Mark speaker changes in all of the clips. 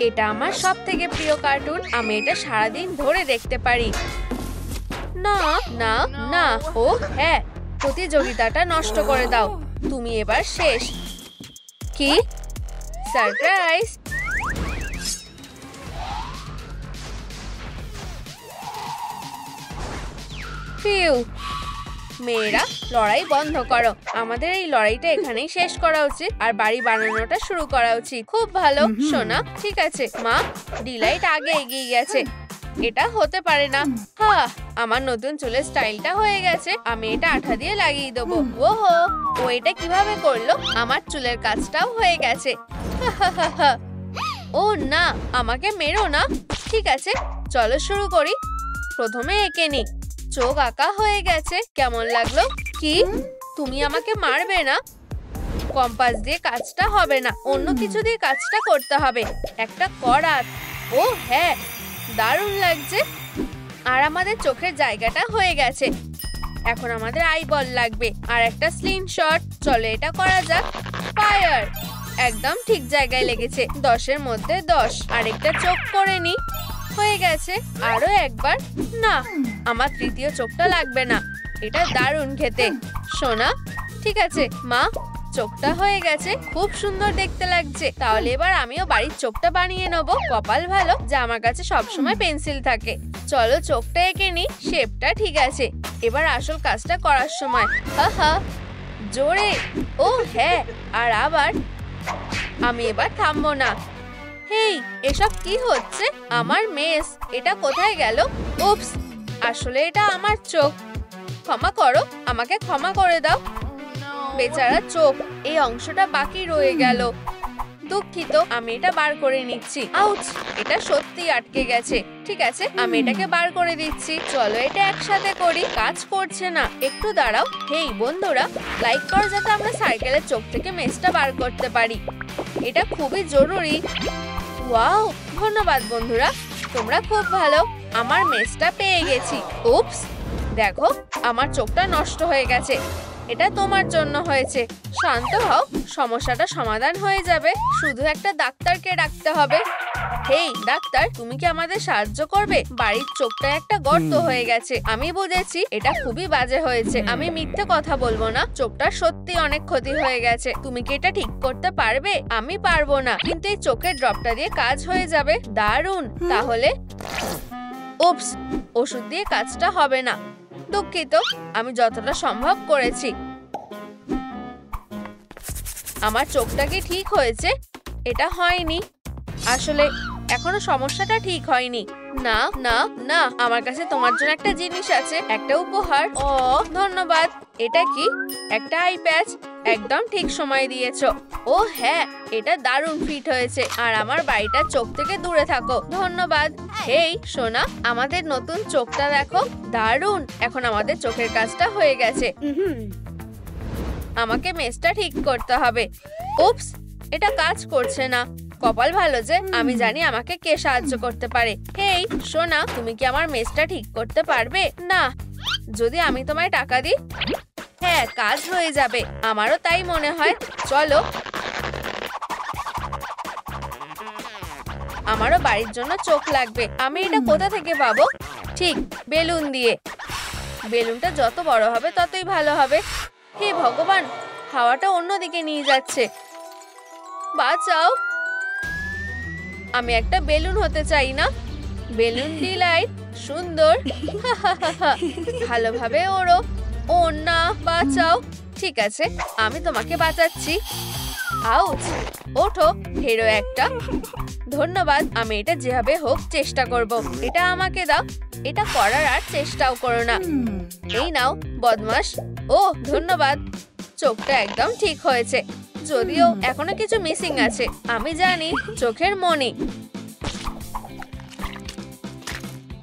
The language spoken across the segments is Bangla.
Speaker 1: এটা আমার সবথেকে প্রিয় কার্টুন। আমি এটা সারাদিন ধরে দেখতে পারি। না না না, ও হ্যাঁ, প্রতিযোগিতাটা নষ্ট করে দাও। তুমি এবার শেষ। কি সারপ্রাইজ! ফিউ, মেয়েরা লড়াই বন্ধ করো। আমাদের এই লড়াইটা এখানেই শেষ করা উচিত আর বাড়ি বানানোটা শুরু করা উচিত। খুব ভালো সোনা, ঠিক আছে মা। ডিলাইট আগে এগিয়ে গেছে। এটা হতে পারে না। হ্যাঁ, আমার নতুন চুলের স্টাইলটা হয়ে গেছে। আমি এটা আঠা দিয়ে লাগিয়ে দেবো। ওহো, ও এটা কিভাবে করলো? আমার চুলের কাজটাও হয়ে গেছে। ও না, আমাকে মেরো না। ঠিক আছে, চলো শুরু করি। প্রথমে এঁকে নি। চোখ আঁকা হয়ে গেছে। কেমন লাগলো? কি তুমি আমাকে মারবে না? কম্পাস দিয়ে কাজটা হবে না, অন্য কিছু দিয়ে কাজটা করতে হবে। একটা করাত। ও হ্যাঁ, দারুণ লাগছে। আর আমাদের চোখের জায়গাটা হয়ে গেছে। এখন আমাদের আইবল লাগবে আর একটা স্লিং শট। চলো এটা করা যাক। ফায়ার! একদম ঠিক জায়গায় লেগেছে। 10-এর মধ্যে 10। আরেকটা চোখ করে নি। হয়ে গেছে। আরো একবার। না, আমার তৃতীয় চোখটা লাগবে না। এটা দারুণ খেতে। সোনা, ঠিক আছে মা, চোখটা হয়ে গেছে। খুব সুন্দর দেখতে লাগছে। তাহলে এবার আমিও বাড়ির চোখটা বানিয়ে নেবো। কপাল ভালো যে আমার কাছে সবসময় পেন্সিল থাকে। চলো চোখটা এঁকে নি। শেপটা ঠিক আছে। এবার আসল কাজটা করার সময়। হা, জোরে। ও হ্যাঁ, আর আবার। আমি এবার থামবো না। হেই, এসব কি হচ্ছে? আমার মেস, এটা কোথায় গেল? উপস, আসলে এটা আমার চোখ। ক্ষমা করো, আমাকে ক্ষমা করে দাও। বেচারা চোখ, এই অংশটা বাকি রয়ে গেল। দুঃখিত, আমি এটা বার করে নিচ্ছি। আউচ, এটা সত্যি আটকে গেছে। ঠিক আছে, আমি এটাকে বার করে দিচ্ছি। চলো এটা একসাথে করি। কাজ করছে না, একটু দাঁড়াও। হেই বন্ধুরা, লাইক করো যাতে আমরা সাইকেলের চোখ থেকে মেসটা বার করতে পারি। এটা খুবই জরুরি। ওয়াও, ধন্যবাদ বন্ধুরা, তোমরা খুব ভালো। আমার মেসটা পেয়ে গেছি। উপস, দেখো আমার চোখটা নষ্ট হয়ে গেছে। এটা তোমার জন্য হয়েছে। শান্ত হও, সমস্যাটা সমাধান হয়ে যাবে। শুধু একটা ডাক্তারকে ডাকতে হবে। হেই ডাক্তার, তুমি কি আমাদের সাহায্য করবে? বাড়ির চোখটা একটা গর্ত হয়ে গেছে। আমি বুঝেছি, এটা খুবই বাজে হয়েছে। আমি মিথ্যে কথা বলবো না, চোখটা সত্যি অনেক ক্ষতি হয়ে গেছে। তুমি কি এটা ঠিক করতে পারবে? আমি পারবো না, কিন্তু এই চোখের ড্রপটা দিয়ে কাজ হয়ে যাবে। দারুণ। তাহলে উপস, ওষুধ দিয়ে কাজটা হবে না। দুঃখিত, আমি যতটা সম্ভব করেছি। আমার চোখটা কি ঠিক হয়েছে? এটা হয়নি। আসলে এখনো সমস্যাটা ঠিক হয়নি। না না না, আমার কাছে তোমার জন্য একটা জিনিস আছে, একটা উপহার। ও ধন্যবাদ। এটা কি? একটা আই প্যাচ। একদম ঠিক সময় দিয়েছো। ও হ্যাঁ, এটা দারুণ ফিট হয়েছে। আর আমার বাড়িটা চোখ থেকে দূরে থাকো। ধন্যবাদ। হেই সোনা, আমাদের নতুন চোখটা দেখো। দারুণ। এখন আমাদের চোখের কাজটা হয়ে গেছে। আমাকে মেসটা ঠিক করতে হবে। উপস, এটা কাজ করছে না। কপাল ভালো যে আমি জানি আমাকে কে সাহায্য করতে পারে। হেই সোনা, তুমি কি আমার মেসটা ঠিক করতে পারবে? না, যদি আমি তোমায় টাকা দিই? হ্যাঁ, কাজ হয়ে যাবে। আমারও তাই মনে হয়। চলো। আমারও বাড়ির জন্য চোখ লাগবে। আমি এটা কোথা থেকে পাবো? ঠিক, বেলুন দিয়ে। বেলুনটা যত বড় হবে ততই ভালো হবে। হে ভগবান, হাওয়াটা অন্যদিকে নিয়ে যাচ্ছে। বাঁচাও। আমি একটা বেলুন হতে চাই না। বেলুন ডিলাইট, সুন্দর। ভালোভাবে ওড়ো। ও না, বাঁচাও। ঠিক আছে, আমি তোমাকে বাঁচাচ্ছি। আউচ, ওঠো। হেরো একটা। ধন্যবাদ, আমি এটা যেভাবে হোক চেষ্টা করব। এটা আমাকে দাও। এটা করার আর চেষ্টাও করো না। এই নাও বদমাস। ও ধন্যবাদ। চোখটা একদম ঠিক হয়েছে, যদিও এখনো কিছু মিসিং আছে। আমি জানি, চোখের মনি।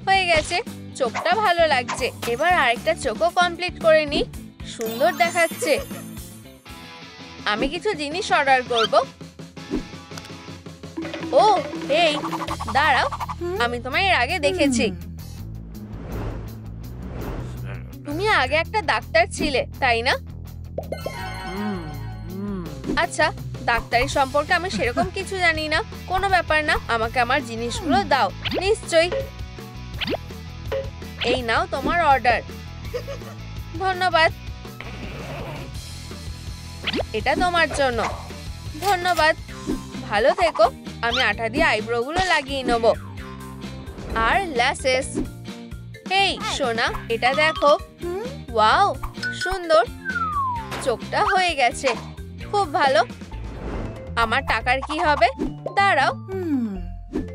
Speaker 1: হয়ে গেছে, চোখটা ভালো লাগছে। এবার আরেকটা চোখও কমপ্লিট করে নি। সুন্দর দেখাচ্ছে। আমি কিছু জিনিস অর্ডার করব। ও এই দাঁড়াও, আমি তোমায় এর আগে দেখেছি। তুমি আগে একটা ডাক্তার ছিলে, তাই না? আচ্ছা, ডাক্তারি সম্পর্কে আমি সেরকম কিছু জানি না। কোনো ব্যাপার না, আমাকে আমার জিনিসগুলো দাও। নিশ্চয়ই। এই নাও তোমার অর্ডার। ধন্যবাদ। এটা তোমার জন্য। ধন্যবাদ। ভালো থেকো। আমি আঠা দিয়ে আইব্রোগুলো লাগিয়ে নেব। আর ল্যাসেস। এই সোনা, এটা দেখো। ওয়াও, সুন্দর। চোখটা হয়ে গেছে। খুব ভালো। আমার টাকার কি হবে? দাঁড়াও,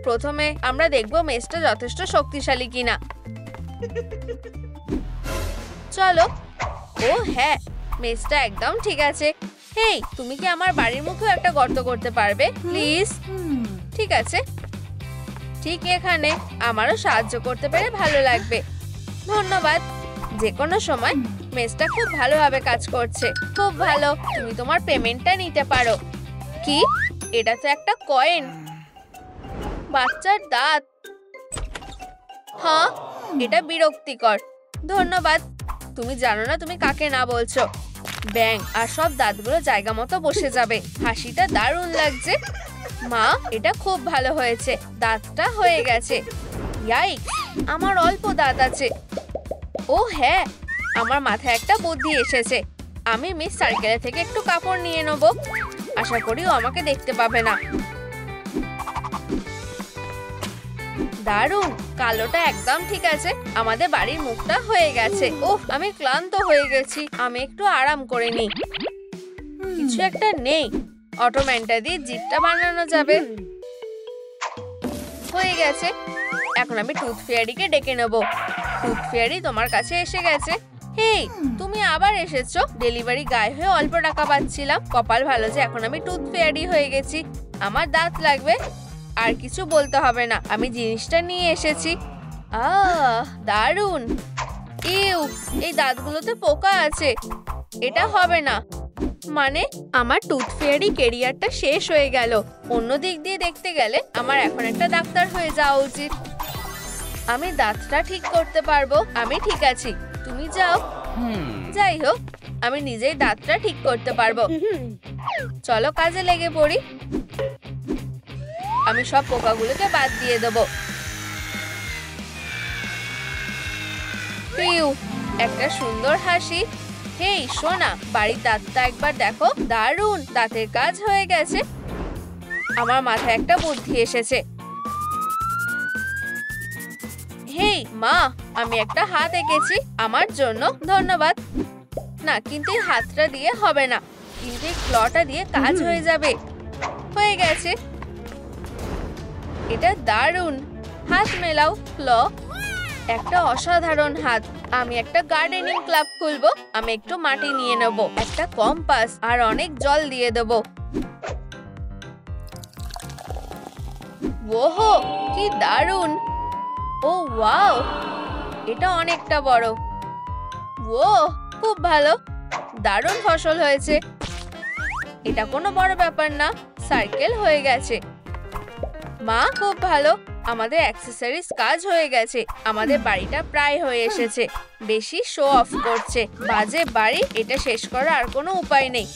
Speaker 1: প্রথমে আমরা দেখব মেসটা যথেষ্ট শক্তিশালী কিনা। চলো। ও হ্যাঁ, মেসটা একদম ঠিক আছে। হেই, তুমি কি আমার বাড়ির মুখেও একটা গর্ত করতে পারবে প্লিজ? ঠিক আছে, ঠিক এখানে। আমারও সাহায্য করতে পেরে ভালো লাগবে। ধন্যবাদ। যে কোনো সময়। মেসটা খুব ভালোভাবে কাজ করছে। খুব ভালো। তুমি তোমার পেমেন্টটা নিতে পারো। কি? এটা তো একটা কয়েন। বাচ্চার দাঁত। হ্যাঁ, এটা বিরক্তিকর। ধন্যবাদ। তুমি জানো না তুমি কাকে না বলছো। ব্যাং, আর সব দাঁতগুলো জায়গা মতো বসে যাবে। হাসিটা দারুণ লাগছে। মা, এটা খুব ভালো হয়েছে। দাঁতটা হয়ে গেছে। ইয়াইক, আমার অল্প দাঁত আছে। ও হ্যাঁ, আমার মাথায় একটা বুদ্ধি এসেছে। আমি মিস সার্কেলের থেকে একটু কাপড় নিয়ে নেব। আশা করি ও আমাকে দেখতে পাবে না। দারুণ, কালোটা একদম ঠিক আছে। আমাদের বাড়ির মুখটা হয়ে গেছে। ওহ, আমি ক্লান্ত হয়ে গেছি। আমি একটু আরাম করে নিই। কিছু একটা নেই। অটোম্যানটা দিয়ে জিপটা বানানো যাবে। হয়ে গেছে। এখন আমি টুথ ফেয়ারিকে ডেকে নেব। টুথ ফেয়ারি তোমার কাছে এসে গেছে। হেই, তুমি আবার এসেছো। ডেলিভারি গায়ে হয়ে অল্প টাকা পাচ্ছিলাম। কপাল ভালো যে এখন আমি টুথ ফেয়ারি হয়ে গেছি। আমার দাঁত লাগবে। আর কিছু বলতে হবে না, আমি জিনিসটা নিয়ে এসেছি। আহ, দারুণ। ইউ, এই দাঁতগুলোতে পোকা আছে। এটা হবে না। মানে আমার টুথ ফেয়ারি ক্যারিয়ারটা শেষ হয়ে গেল। অন্য দিক দিয়ে দেখতে গেলে আমার এখন একটা ডাক্তার হয়ে যাওয়া উচিত। আমি দাঁতটা ঠিক করতে পারবো। আমি ঠিক আছি, তুমি যাও। যাই হোক, আমি নিজেই দাঁতটা ঠিক করতে পারবো। চলো কাজে লেগে পড়ি। আমি সব পোকাগুলোকে বাদ দিয়ে দেবো। পিউ, একটা সুন্দর হাসি। হেই সোনা, বাড়ির দাঁতটা একবার দেখো। দারুণ, দাঁতের কাজ হয়ে গেছে। আমার মাথায় একটা বুদ্ধি এসেছে। হেই মা, আমি একটা হাত এঁকেছি আমার জন্য। ধন্যবাদ। না, কিন্তু এই হাতটা দিয়ে হবে না, কিন্তু এই ক্লটা দিয়ে কাজ হয়ে যাবে। হয়ে গেছে। এটা দারুণ। হাত মেলাও। ক্ল, একটা অসাধারণ হাত। আমি একটা গার্ডেনিং ক্লাব খুলবো। আমি একটু মাটি নিয়ে নেব, একটা কম্পাস আর অনেক জল দিয়ে দেব। ওহো, কি দারুণ। ও ওয়াও, এটা অনেকটা বড়। ও, খুব ভালো। দারুণ ফসল হয়েছে। এটা কোনো বড় ব্যাপার না। সার্কেল হয়ে গেছে। মা, খুব ভালো। আমাদের অ্যাক্সেসরিজ কাজ হয়ে গেছে। আমাদের বাড়িটা প্রায় হয়ে এসেছে। বেশি শো অফ করছে। বাজে বাড়ি। এটা শেষ করার আর কোনো উপায় নেই।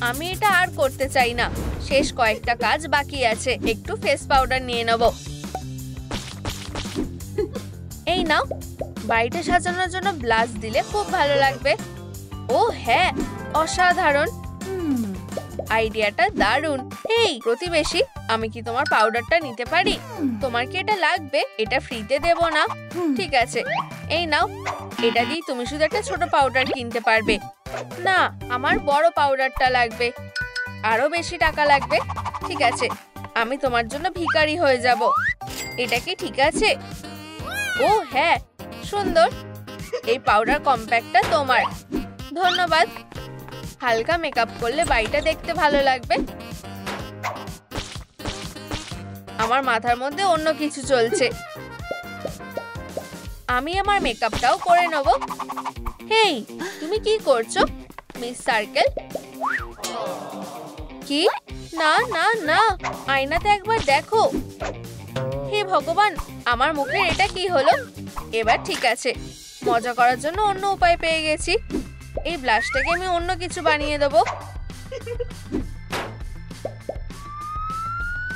Speaker 1: আমি এটা আর করতে চাই না। শেষ কয়েকটা কাজ বাকি আছে। একটু ফেস পাউডার নিয়ে নেব। এই নাও। বাড়িটা সাজানোর জন্য ব্লাশ দিলে খুব ভালো লাগবে। ও হ্যাঁ, অসাধারণ। আইডিয়াটা দারুণ। এই প্রতিবেশী, আমি কি তোমার পাউডারটা নিতে পারি? তোমার কি এটা লাগবে? এটা ফ্রিতে দেব না। ঠিক আছে, এই নাও। এটা দিয়ে তুমি শুধু একটা ছোট পাউডার কিনতে পারবে। না, আমার বড় পাউডারটা লাগবে। আরো বেশি টাকা লাগবে। ঠিক আছে, আমি তোমার জন্য ভিখারি হয়ে যাব। এটা কি ঠিক আছে? ও হ্যাঁ, সুন্দর। এই পাউডার কম্প্যাক্টটা তোমার। ধন্যবাদ। হালকা মেকআপ করলে বাড়িটা দেখতে ভালো লাগবে। আমার মাথার মধ্যে অন্য কিছু চলছে। আমি আমার মেকআপটাও করে নেব। হেই, তুমি কি করছো মিস সার্কেল? কি? না না না, আয়নাতে একবার দেখো। হে ভগবান, আমার মুখের এটা কি হলো? এবার ঠিক আছে, মজা করার জন্য অন্য উপায় পেয়ে গেছি। এই ব্লাশটাকে আমি অন্য কিছু বানিয়ে দেবো।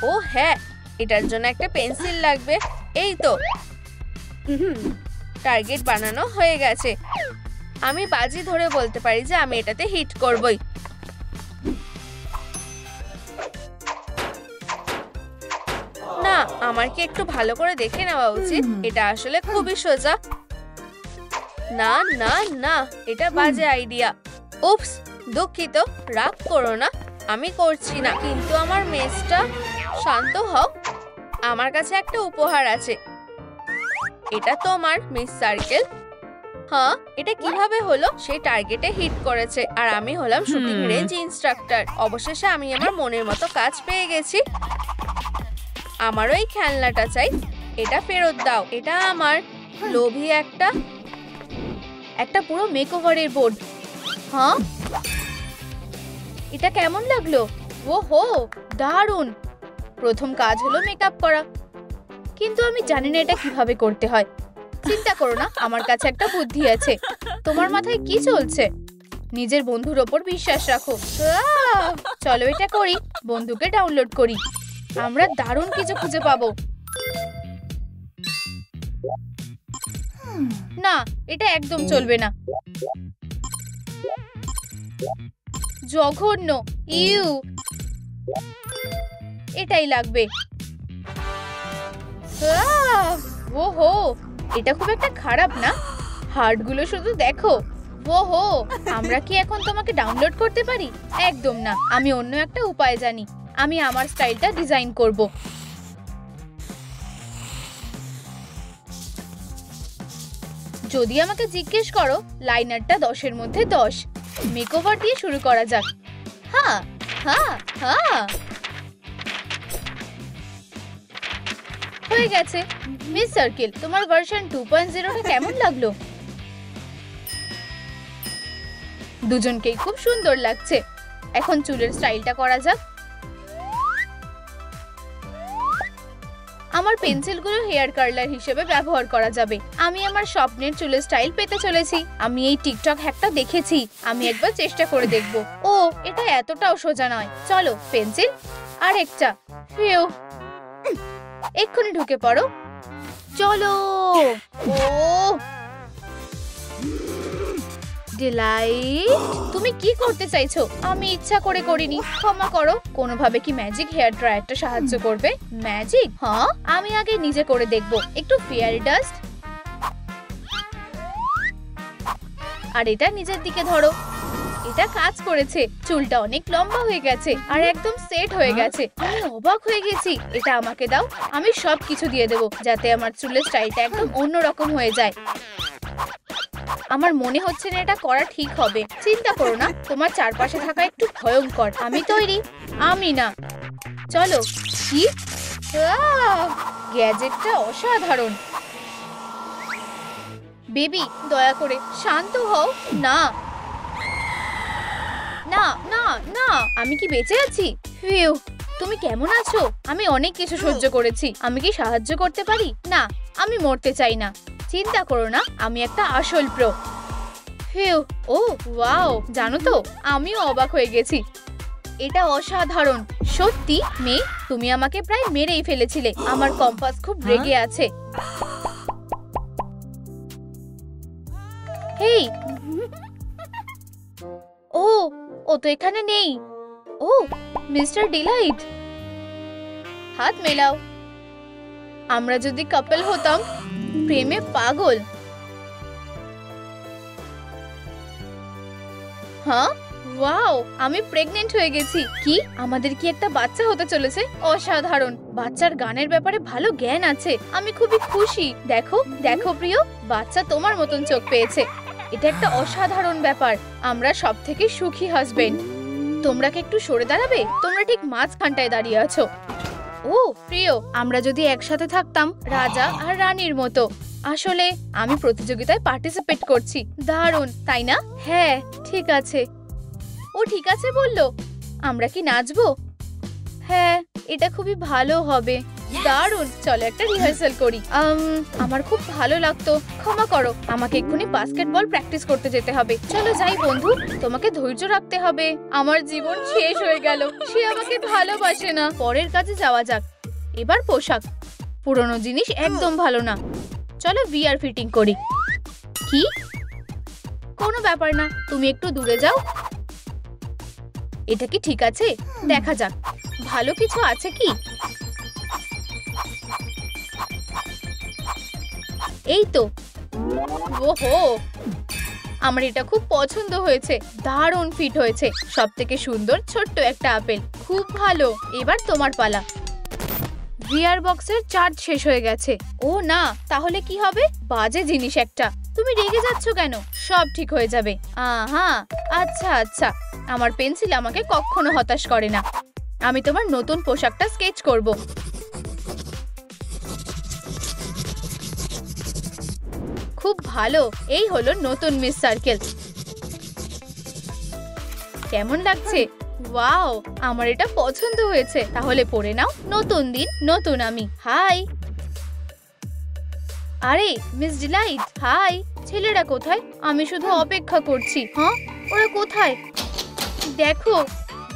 Speaker 1: ও হ্যাঁ, এটার জন্য একটা পেন্সিল লাগবে। এই তো, টার্গেট বানানো হয়ে গেছে। আমি বাজি ধরে বলতে পারি যে আমি এটাতে হিট করবই। না, আমার কি একটু ভালো করে দেখে নেওয়া উচিত? এটা আসলে খুবই সোজা। না না না, এটা বাজে আইডিয়া। উপস, দুঃখিত, রাগ করো না, আমি করছি না। কিন্তু আমার মেজটা, শান্ত হও। আমার কাছে একটা উপহার আছে। এটা তোমার, মিস সার্কেল। হ্যাঁ, এটা কিভাবে হলো? সেই টার্গেটে হিট করেছে আর আমি হলাম শুটিং রেঞ্জ ইনস্ট্রাক্টর। অবশেষে আমি আমার মনের মতো কাজ পেয়ে গেছি। আমারও এই খেলনাটা চাই। এটা ফেরত দাও। এটা আমার। লোভী একটা পুরো মেকওভারের বোর্ড। হ্যাঁ, এটা কেমন লাগলো? ওহো, দারুণ। প্রথম কাজ হলো মেকআপ করা, কিন্তু আমি জানি না এটা কিভাবে করতে হয়। চিন্তা করো না, আমার কাছে একটা বুদ্ধি আছে। তোমার মাথায় কি চলছে? নিজের বন্ধুর ওপর বিশ্বাস রাখো। চলো এটা করি, বন্ধুকে ডাউনলোড করি। আমরা দারুণ কিছু খুঁজে পাবো। না, এটা একদম চলবে না। জঘন্য, ইউ। এটাই লাগবে। ওহো, এটা খুব একটা খারাপ না। হার্টগুলো শুধু দেখো। ওহো, আমরা কি এখন তোমাকে ডাউনলোড করতে পারি? একদম না, আমি অন্য একটা উপায় জানি। আমি আমার স্টাইলটা ডিজাইন করব। যদি আমাকে জিজ্ঞেস করো, লাইনারটা 10-এর মধ্যে 10। মেকওভার দিয়ে শুরু করা যাক। হ্যাঁ হ্যাঁ হ্যাঁ, হয়ে গেছে। মিস সার্কেল, তোমার ভার্সন 2.0টা কেমন লাগলো? দুজনকেই খুব সুন্দর লাগছে। এখন চুলের স্টাইলটা করা যাক। আমার পেন্সিলগুলো হেয়ার কার্লার হিসেবে ব্যবহার করা যাবে। আমি আমার স্বপ্নের চুলের স্টাইল পেতে চলেছি। আমি এই টিকটক হ্যাকটা দেখেছি, আমি একবার চেষ্টা করে দেখব। ও, এটা এতটাও সোজা নয়। চলো, পেন্সিল আর একটা। ফিউ, এক্ষুনি ঢুকে পড়ো। চলো। ও ডিলাইট, তুমি কি করতে চাইছো? আমি ইচ্ছা করে করিনি, ক্ষমা করো। কোনোভাবে কি ম্যাজিক হেয়ার ড্রায়ারটা সাহায্য করবে? ম্যাজিক? হ্যাঁ, আমি আগে নিজে করে দেখব। একটু ফেয়ারি ডাস্ট আর এটা নিজের দিকে ধরো। এটা কাজ করেছে। চুলটা অনেক লম্বা হয়ে গেছে আর একদম সেট হয়ে গেছে। আমি অবাক হয়ে গেছি। এটা আমাকে দাও, আমি সবকিছু দিয়ে দেবো যাতে আমার চুলের স্টাইলটা একদম অন্যরকম হয়ে যায়। আমার মনে হচ্ছে না এটা করা ঠিক হবে। চিন্তা করো না, তোমার চারপাশে থাকা একটু ভয়ঙ্কর। আমি তৈরি। আমি না। চলো। কি? গ্যাজেটটা অসাধারণ। বেবি, দয়া করে শান্ত হও। না না না না, আমি কি বেঁচে আছি? ফিউ, তুমি কেমন আছো? আমি অনেক কিছু সহ্য করেছি। আমি কি সাহায্য করতে পারি? না, আমি মরতে চাই না। চিন্তা করো না, আমি একটা আসল প্রো। ফিউ, ও ওয়াও, জানো তো আমিও অবাক হয়ে গেছি। এটা অসাধারণ। সত্যি মেয়ে, তুমি আমাকে প্রায় মেরেই ফেলেছিলে। আমার কম্পাস খুব রেগে আছে। হেই, ও ও তো এখানে নেই। ও মিস্টার ডিলাইট, হাত মেলাও। আমরা যদি কাপল হতাম। প্রেমে পাগল। হ্যাঁ, ওয়াও, আমি প্রেগন্যান্ট হয়ে গেছি। কি, আমাদের কি একটা বাচ্চা হতে চলেছে? অসাধারণ। বাচ্চার গানের ব্যাপারে ভালো জ্ঞান আছে। আমি খুবই খুশি। দেখো দেখো প্রিয়, বাচ্চা তোমার মতন চোখ পেয়েছে। এটা একটা অসাধারণ ব্যাপার। আমরা সব থেকে সুখী হাজবেন্ড। তোমরা কি একটু সরে দাঁড়াবে? তোমরা ঠিক মাঝখানটায় দাঁড়িয়ে আছো। ও প্রিয়, আমরা যদি একসাথে থাকতাম, রাজা আর রানীর মতো। আসলে আমি প্রতিযোগিতায় পার্টিসিপেট করছি। দারুণ, তাই না? হ্যাঁ, ঠিক আছে। ও ঠিক আছে বললো। আমরা কি নাচবো? হ্যাঁ, এটা খুবই ভালো হবে। দারুণ, চলো একটা রিহার্সাল করি। আমার খুব ভালো লাগতো, ক্ষমা করো, আমাকে এক্ষুনি বাস্কেটবল প্র্যাকটিস করতে যেতে হবে। চলো যাই বন্ধু, তোমাকে ধৈর্য রাখতে হবে। আমার জীবন শেষ হয়ে গেল, সে আমাকে ভালোবাসে না। পরের কাজে যাওয়া যাক। এবার পোশাক, পুরনো জিনিস একদম ভালো না। চলো ভিআর ফিটিং করি। কি? কোনো ব্যাপার না, তুমি একটু দূরে যাও। এটা কি ঠিক আছে? দেখা যাক ভালো কিছু আছে কি। এই তো, ওহো, আমার এটা খুব পছন্দ হয়েছে, দারুণ ফিট হয়েছে। সবথেকে সুন্দর ছোট্ট একটা আপেল, খুব ভালো। এবার তোমার পালা। ভিআর বক্সের চার্জ শেষ হয়ে গেছে। ও না, তাহলে কি হবে? বাজে জিনিস একটা। তুমি রেগে যাচ্ছ কেন? সব ঠিক হয়ে যাবে। আহা, আচ্ছা আচ্ছা, আমার পেন্সিল আমাকে কখনো হতাশ করে না। আমি তোমার নতুন পোশাকটা স্কেচ করব। খুব ভালো, এই হলো নতুন মিস সার্কেল। কেমন লাগছে? ওয়াও, আমার এটা পছন্দ হয়েছে। তাহলে পরে নাও। নতুন দিন, নতুন আমি। হাই। আরে মিস ডিলাইট, হাই। ছেলেরা কোথায়? আমি শুধু অপেক্ষা করছি। হ্যাঁ, ওরা কোথায়? দেখো,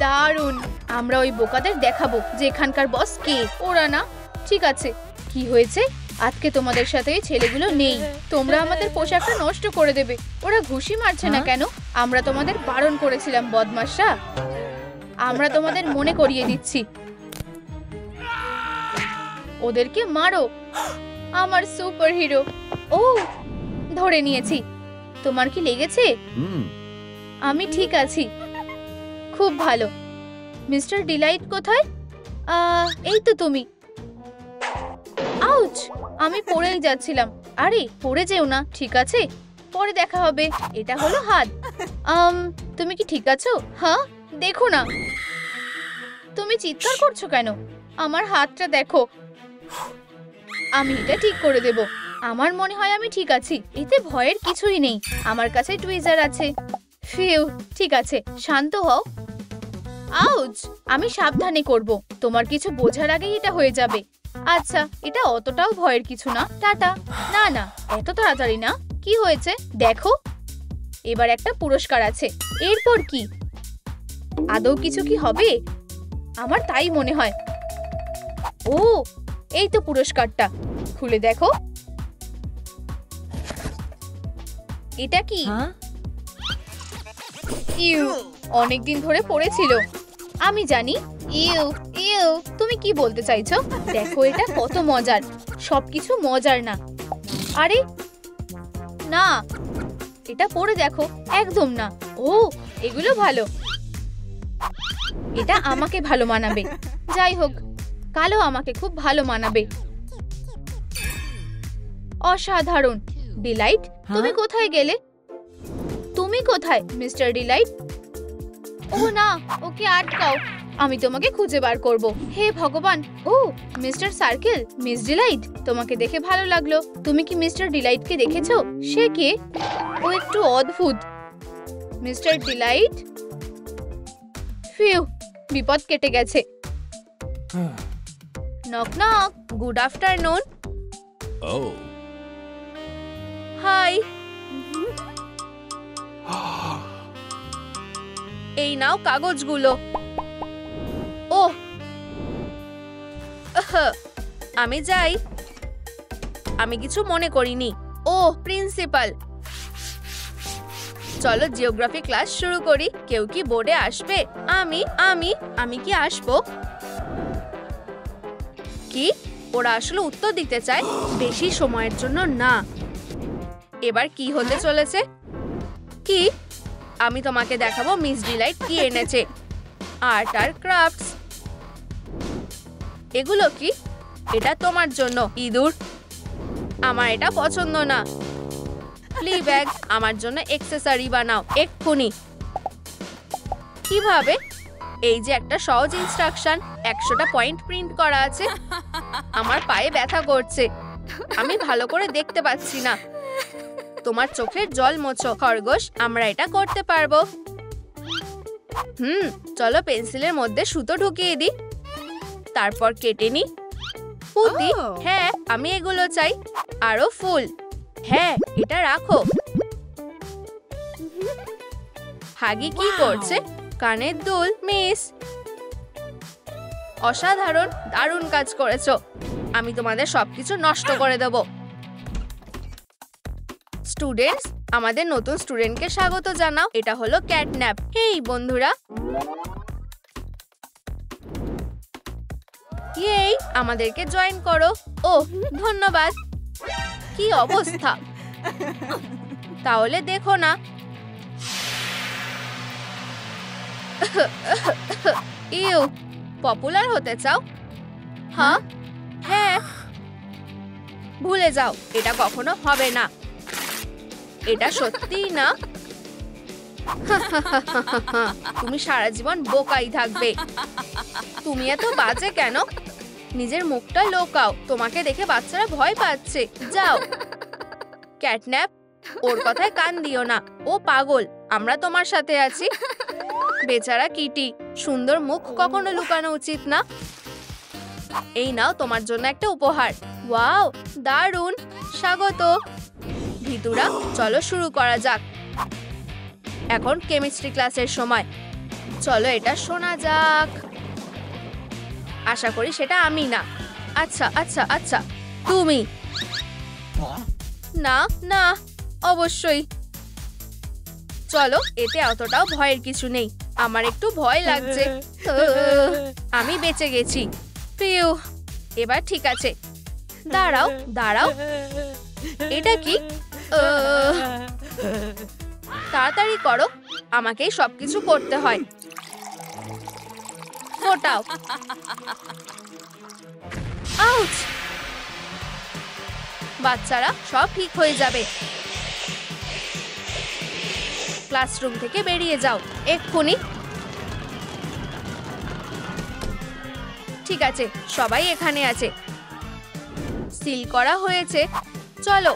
Speaker 1: দারুণ। আমরা ওই বোকাদের দেখাবো যে এখানকার বস কে। ওরা না? ঠিক আছে। কি হয়েছে? আজকে তোমাদের সাথে এই ছেলেগুলো নেই। তোমরা আমাদের পোশাকটা নষ্ট করে দেবে। ওরা ঘুষি মারছে না কেন? আমরা তোমাদের বারণ করেছিলাম বদমাশরা। আমরা তোমাদের মনে করিয়ে দিচ্ছি। ওদেরকে মারো। আমার সুপার হিরো। ও, ধরে নিয়েছি। তোমার কি লেগেছে? আমি ঠিক আছি। খুব ভালো। মিস্টার ডিলাইট কোথায়? এই তো তুমি। আউচ, আমি পড়েই যাচ্ছিলাম। আরে পড়ে যেও না, ঠিক আছে? পরে দেখা হবে। এটা হলো হাত। তুমি কি ঠিক আছো? হ্যাঁ, দেখো না। তুমি চিৎকার করছো কেন? আমার হাতটা দেখো। আমি এটা ঠিক করে দেব। আমার মনে হয় আমি ঠিক আছি। এতে ভয়ের কিছুই নেই। আমার কাছে টুইজার আছে। ফিউ, ঠিক আছে, শান্ত হও। আউচ, আমি সাবধানে করব। তোমার কিছু বোঝার আগেই এটা হয়ে যাবে। আচ্ছা, এটা অতটাও ভয়ের কিছু না। টাটা। না না, এত তাড়াতাড়ি না। কি হয়েছে দেখো। এবার একটা পুরস্কার আছে। এরপর কি? আদৌ কিছু কি হবে? আমার তাই মনে হয়। ও, এই তো পুরস্কারটা। খুলে দেখো। এটা কি? ইউ, অনেকদিন ধরে পড়েছিল। আমি জানি। ইউ ইউ, তুমি কি বলতে চাইছো? দেখো এটা কত মজার। সবকিছু মজার না। আরে না, এটা পরে দেখো। একদম না। ও, এগুলো ভালো। এটা আমাকে ভালো মানাবে। যাই হোক, কালো আমাকে খুব ভালো মানাবে। অসাধারণ। ডিলাইট, তুমি কোথায় গেলে? তুমি কোথায় মিস্টার ডিলাইট? ও না, ওকে আটকাও। আমি তোমাকে খুঁজে বার করব। হে ভগবান। ও, মিস্টার সার্কেল, মিস ডিলাইট, তোমাকে দেখে ভালো লাগলো। তুমি কি মিস্টার ডিলাইটকে দেখেছো? সে কে? ও একটু অদ্ভুত। Mister Deloitte? ফিউ, বিপদ কেটে গেছে। Knock knock. Good afternoon. Hi. এই নাও কাগজগুলো। ওহ, আমি যাই। আমি কিছু মনে করিনি। ওহ, প্রিন্সিপাল। চলো জিওগ্রাফি ক্লাস শুরু করি। কেউ কি বোর্ডে আসবে? আমি আমি আমি কি আসবো? কি? ওরা আসলে উত্তর দিতে চায়? বেশি সময়ের জন্য না। এবার কি হতে চলেছে? কি? আমি তোমাকে দেখাবো মিস ডিলাইট কি এনেছে। আর্ট আর ক্রাফটস। এগুলো কি? এটা তোমার জন্য, ইঁদুর। আমার এটা পছন্দ না। ফ্লি ব্যাগ, আমার জন্য অ্যাকসেসরি বানাও এক্ষুনি। কিভাবে? এই যে একটা সহজ ইনস্ট্রাকশন। 100টা পয়েন্ট প্রিন্ট করা আছে। আমার পায়ে ব্যথা করছে। আমি ভালো করে দেখতে পাচ্ছি না। তোমার চোখের জল মোছো খরগোশ। আমরা এটা করতে পারবো। চলো পেন্সিলের মধ্যে সুতো ঢুকিয়ে দিই। তারপর কেটে নি। পুঁতি, হ্যাঁ আমি এগুলো চাই। আরো ফুল, হ্যাঁ এটা রাখো। হাগি কি করছে? কানের দুল। মিস, অসাধারণ, দারুণ কাজ করেছো। আমি তোমাদের সবকিছু নষ্ট করে দেব। স্টুডেন্টস, আমাদের নতুন স্টুডেন্টকে স্বাগত জানাও। এটা হলো ক্যাটন্যাপ। হেই বন্ধুরা, এই আমাদেরকে জয়েন করো। ও ধন্যবাদ। কি অবস্থা, তাহলে দেখো না। ইউ, পপুলার হতে চাও? হ্যাঁ হ্যাঁ, ভুলে যাও, এটা কখনো হবে না। এটা সত্যি না। তুমি সারা জীবন বোকাই থাকবে। তুমি এত বাজে কেন? নিজের মুখটা লুকাও, তোমাকে দেখে বাচ্চারা ভয় পাচ্ছে। যাও। ক্যাটন্যাপ, ওর কথায় কান দিও না, ও পাগল। আমরা তোমার সাথে আছি। বেচারা কিটি, সুন্দর মুখ কখনো লুকানো উচিত না। এই নাও তোমার জন্য একটা উপহার। ওয়াও, দারুণ, স্বাগত। ভিতুরা, চলো শুরু করা যাক। এখন কেমিস্ট্রি ক্লাসের সময়। চলো এটা শোনা যাক। আশা করি সেটা আমি না। আচ্ছা আচ্ছা আচ্ছা, তুমি। না না, অবশ্যই। চলো, এতে অতটাও ভয়ের কিছু নেই। আমার একটু ভয় লাগছে। আমি বেঁচে গেছি। প্রিয়, এবার ঠিক আছে। দাঁড়াও দাঁড়াও, এটা কি? তাড়াতাড়ি করো, আমাকেই সবকিছু করতে হয়। ফোটাও। আউচ! বাচ্চারা, সব ঠিক হয়ে যাবে। ক্লাসরুম থেকে বেরিয়ে যাও এক্ষুনি। ঠিক আছে, সবাই এখানে আছে। সিল করা হয়েছে। চলো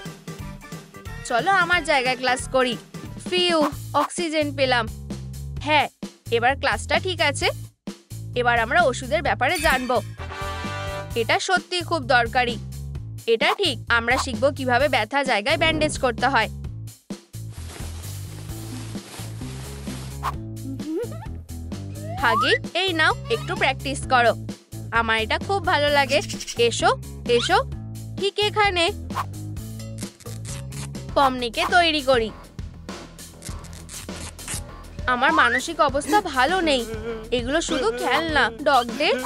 Speaker 1: চলো আমার জায়গায় ক্লাস করি। ফিউ, অক্সিজেন পেলাম। হ্যাঁ, এবার ক্লাসটা ঠিক আছে। এবার আমরা ওষুধের ব্যাপারে জানবো। এটা সত্যি খুব দরকারি। এটা ঠিক, আমরা শিখবো কিভাবে ব্যথা জায়গায় ব্যান্ডেজ করতে হয়। হাগি, এই নাও, একটু প্র্যাকটিস করো। আমার এটা খুব ভালো লাগে। এসো এসো, ঠিক এখানে। পমনিকে তৈরি করি। আমার মানসিক অবস্থা ভালো নেই। এগুলো শুধু খেলনা। ডগদের,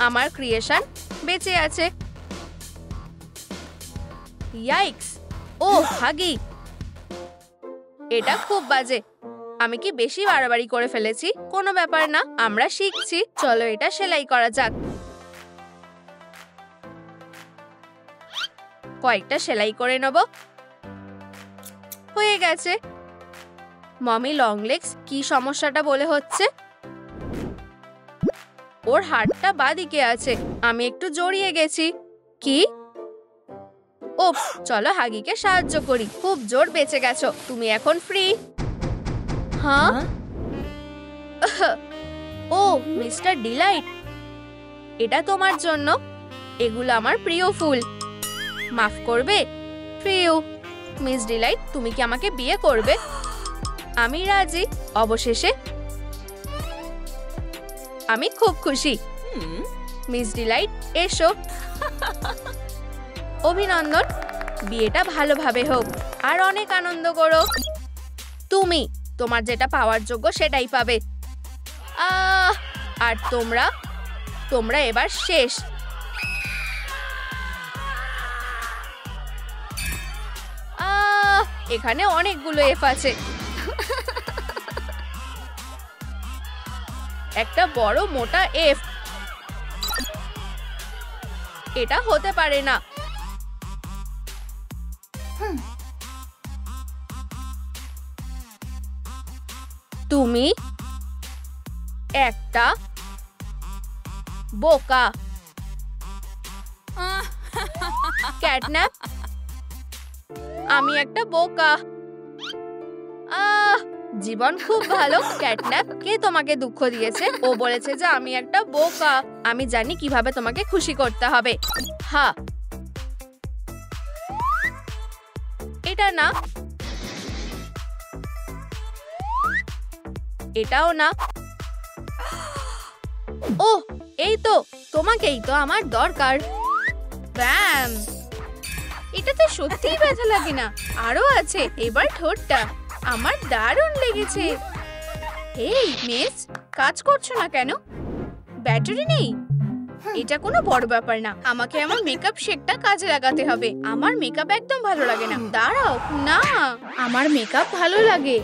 Speaker 1: আমার ক্রিয়েশন বেঁচে আছে। ইয়াইক্স! ও হাগি, এটা খুব বাজে। আমি কি বেশি বাড়াবাড়ি করে ফেলেছি? কোনো ব্যাপার না, আমরা শিখছি। চলো এটা সেলাই করা যাক। কয়েকটা সেলাই করে নেব। হয়ে গেছে। মমি লং লেগস, কি সমস্যাটা বলে হচ্ছে? ওর হাতটা বাঁদিকে আছে। আমি একটু জড়িয়ে গেছি। কি? ওপ, চলো হাগিকে সাহায্য করি। খুব জোর বেঁচে গেছো, তুমি এখন ফ্রি। হ্যাঁ? ও মিস্টার ডিলাইট, এটা তোমার জন্য। এগুলো আমার প্রিয় ফুল। মাফ করবে? প্রিয় মিস ডিলাইট, তুমি কি আমাকে বিয়ে করবে? আমি রাজি। অবশেষে আমি খুব খুশি। মিস ডিলাইট, এসো। অভিনন্দন, বিয়েটা ভালোভাবে হোক আর অনেক আনন্দ করো। তুমি তোমার যেটা পাওয়ার যোগ্য সেটাই পাবে। আর তোমরা তোমরা এবার শেষ। এখানে অনেকগুলো এফ আছে। একটা বড় মোটা এফ। এটা হতে পারে না। তুমি একটা বোকা। ক্যাটন্যাপ, আমি একটা বোকা। জীবন খুব ভালো। ক্যাটন্যাপ, কে তোমাকে দুঃখ দিয়েছে? ও বলেছে যে আমি একটা বোকা। আমি জানি কিভাবে তোমাকে খুশি করতে হবে। হ্যাঁ, এটা না, এটাও না। ওহ, এই তো, তোমাকেই তো আমার দরকার। ব্যাম, এটাতে সত্যিই ব্যথা লাগে না। আরো আছে, এবার ঠোঁটটা। আমার দারুণ লেগেছে। এই মিস, কাজ করছো না কেন? ব্যাটারি নেই? এটা কোনো বড় ব্যাপার না। আমাকে আমার মেকআপ শেকটা কাজে লাগাতে হবে। আমার মেকআপ একদম ভালো লাগে না। দাঁড়াও না, আমার মেকআপ ভালো লাগে।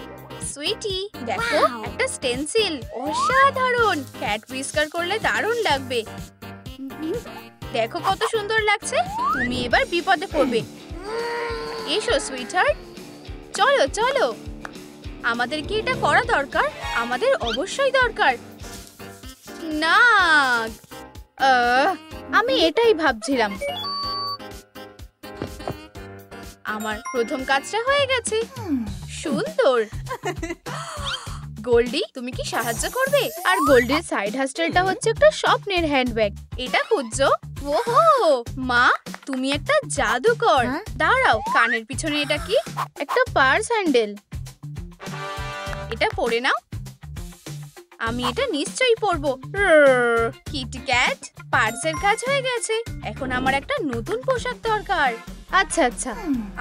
Speaker 1: সুইটি, দেখো একটা স্টেনসিল। অসাধারণ। ক্যাট হুইস্কার করলে দারুণ লাগবে। দেখো কত সুন্দর লাগছে। তুমি এবার বিপদে পড়বে। এসো সুইটহার্ট, চলো চলো। আমাদের কি এটা করা দরকার? আমাদের অবশ্যই দরকার। না, আমি এটাই ভাবছিলাম। আমার প্রথম কাজটা হয়ে গেছে। সুন্দর। গোল্ডি, তুমি কি সাহায্য করবে? আর গোল্ডির সাইড হাসটেলটা হচ্ছে একটা স্বপ্নের হ্যান্ডব্যাগ। এটা খুঁজছো? ওহো মা, তুমি একটা জাদুকর। দাঁড়াও, কানের পিছনে এটা কি? একটা পার্স হ্যান্ডেল। এটা পরে নাও। আমি এটা নিশ্চয়ই পরবো। কিটক্যাট, পার্সের কাজ হয়ে গেছে। এখন আমার একটা নতুন পোশাক দরকার। আচ্ছা আচ্ছা,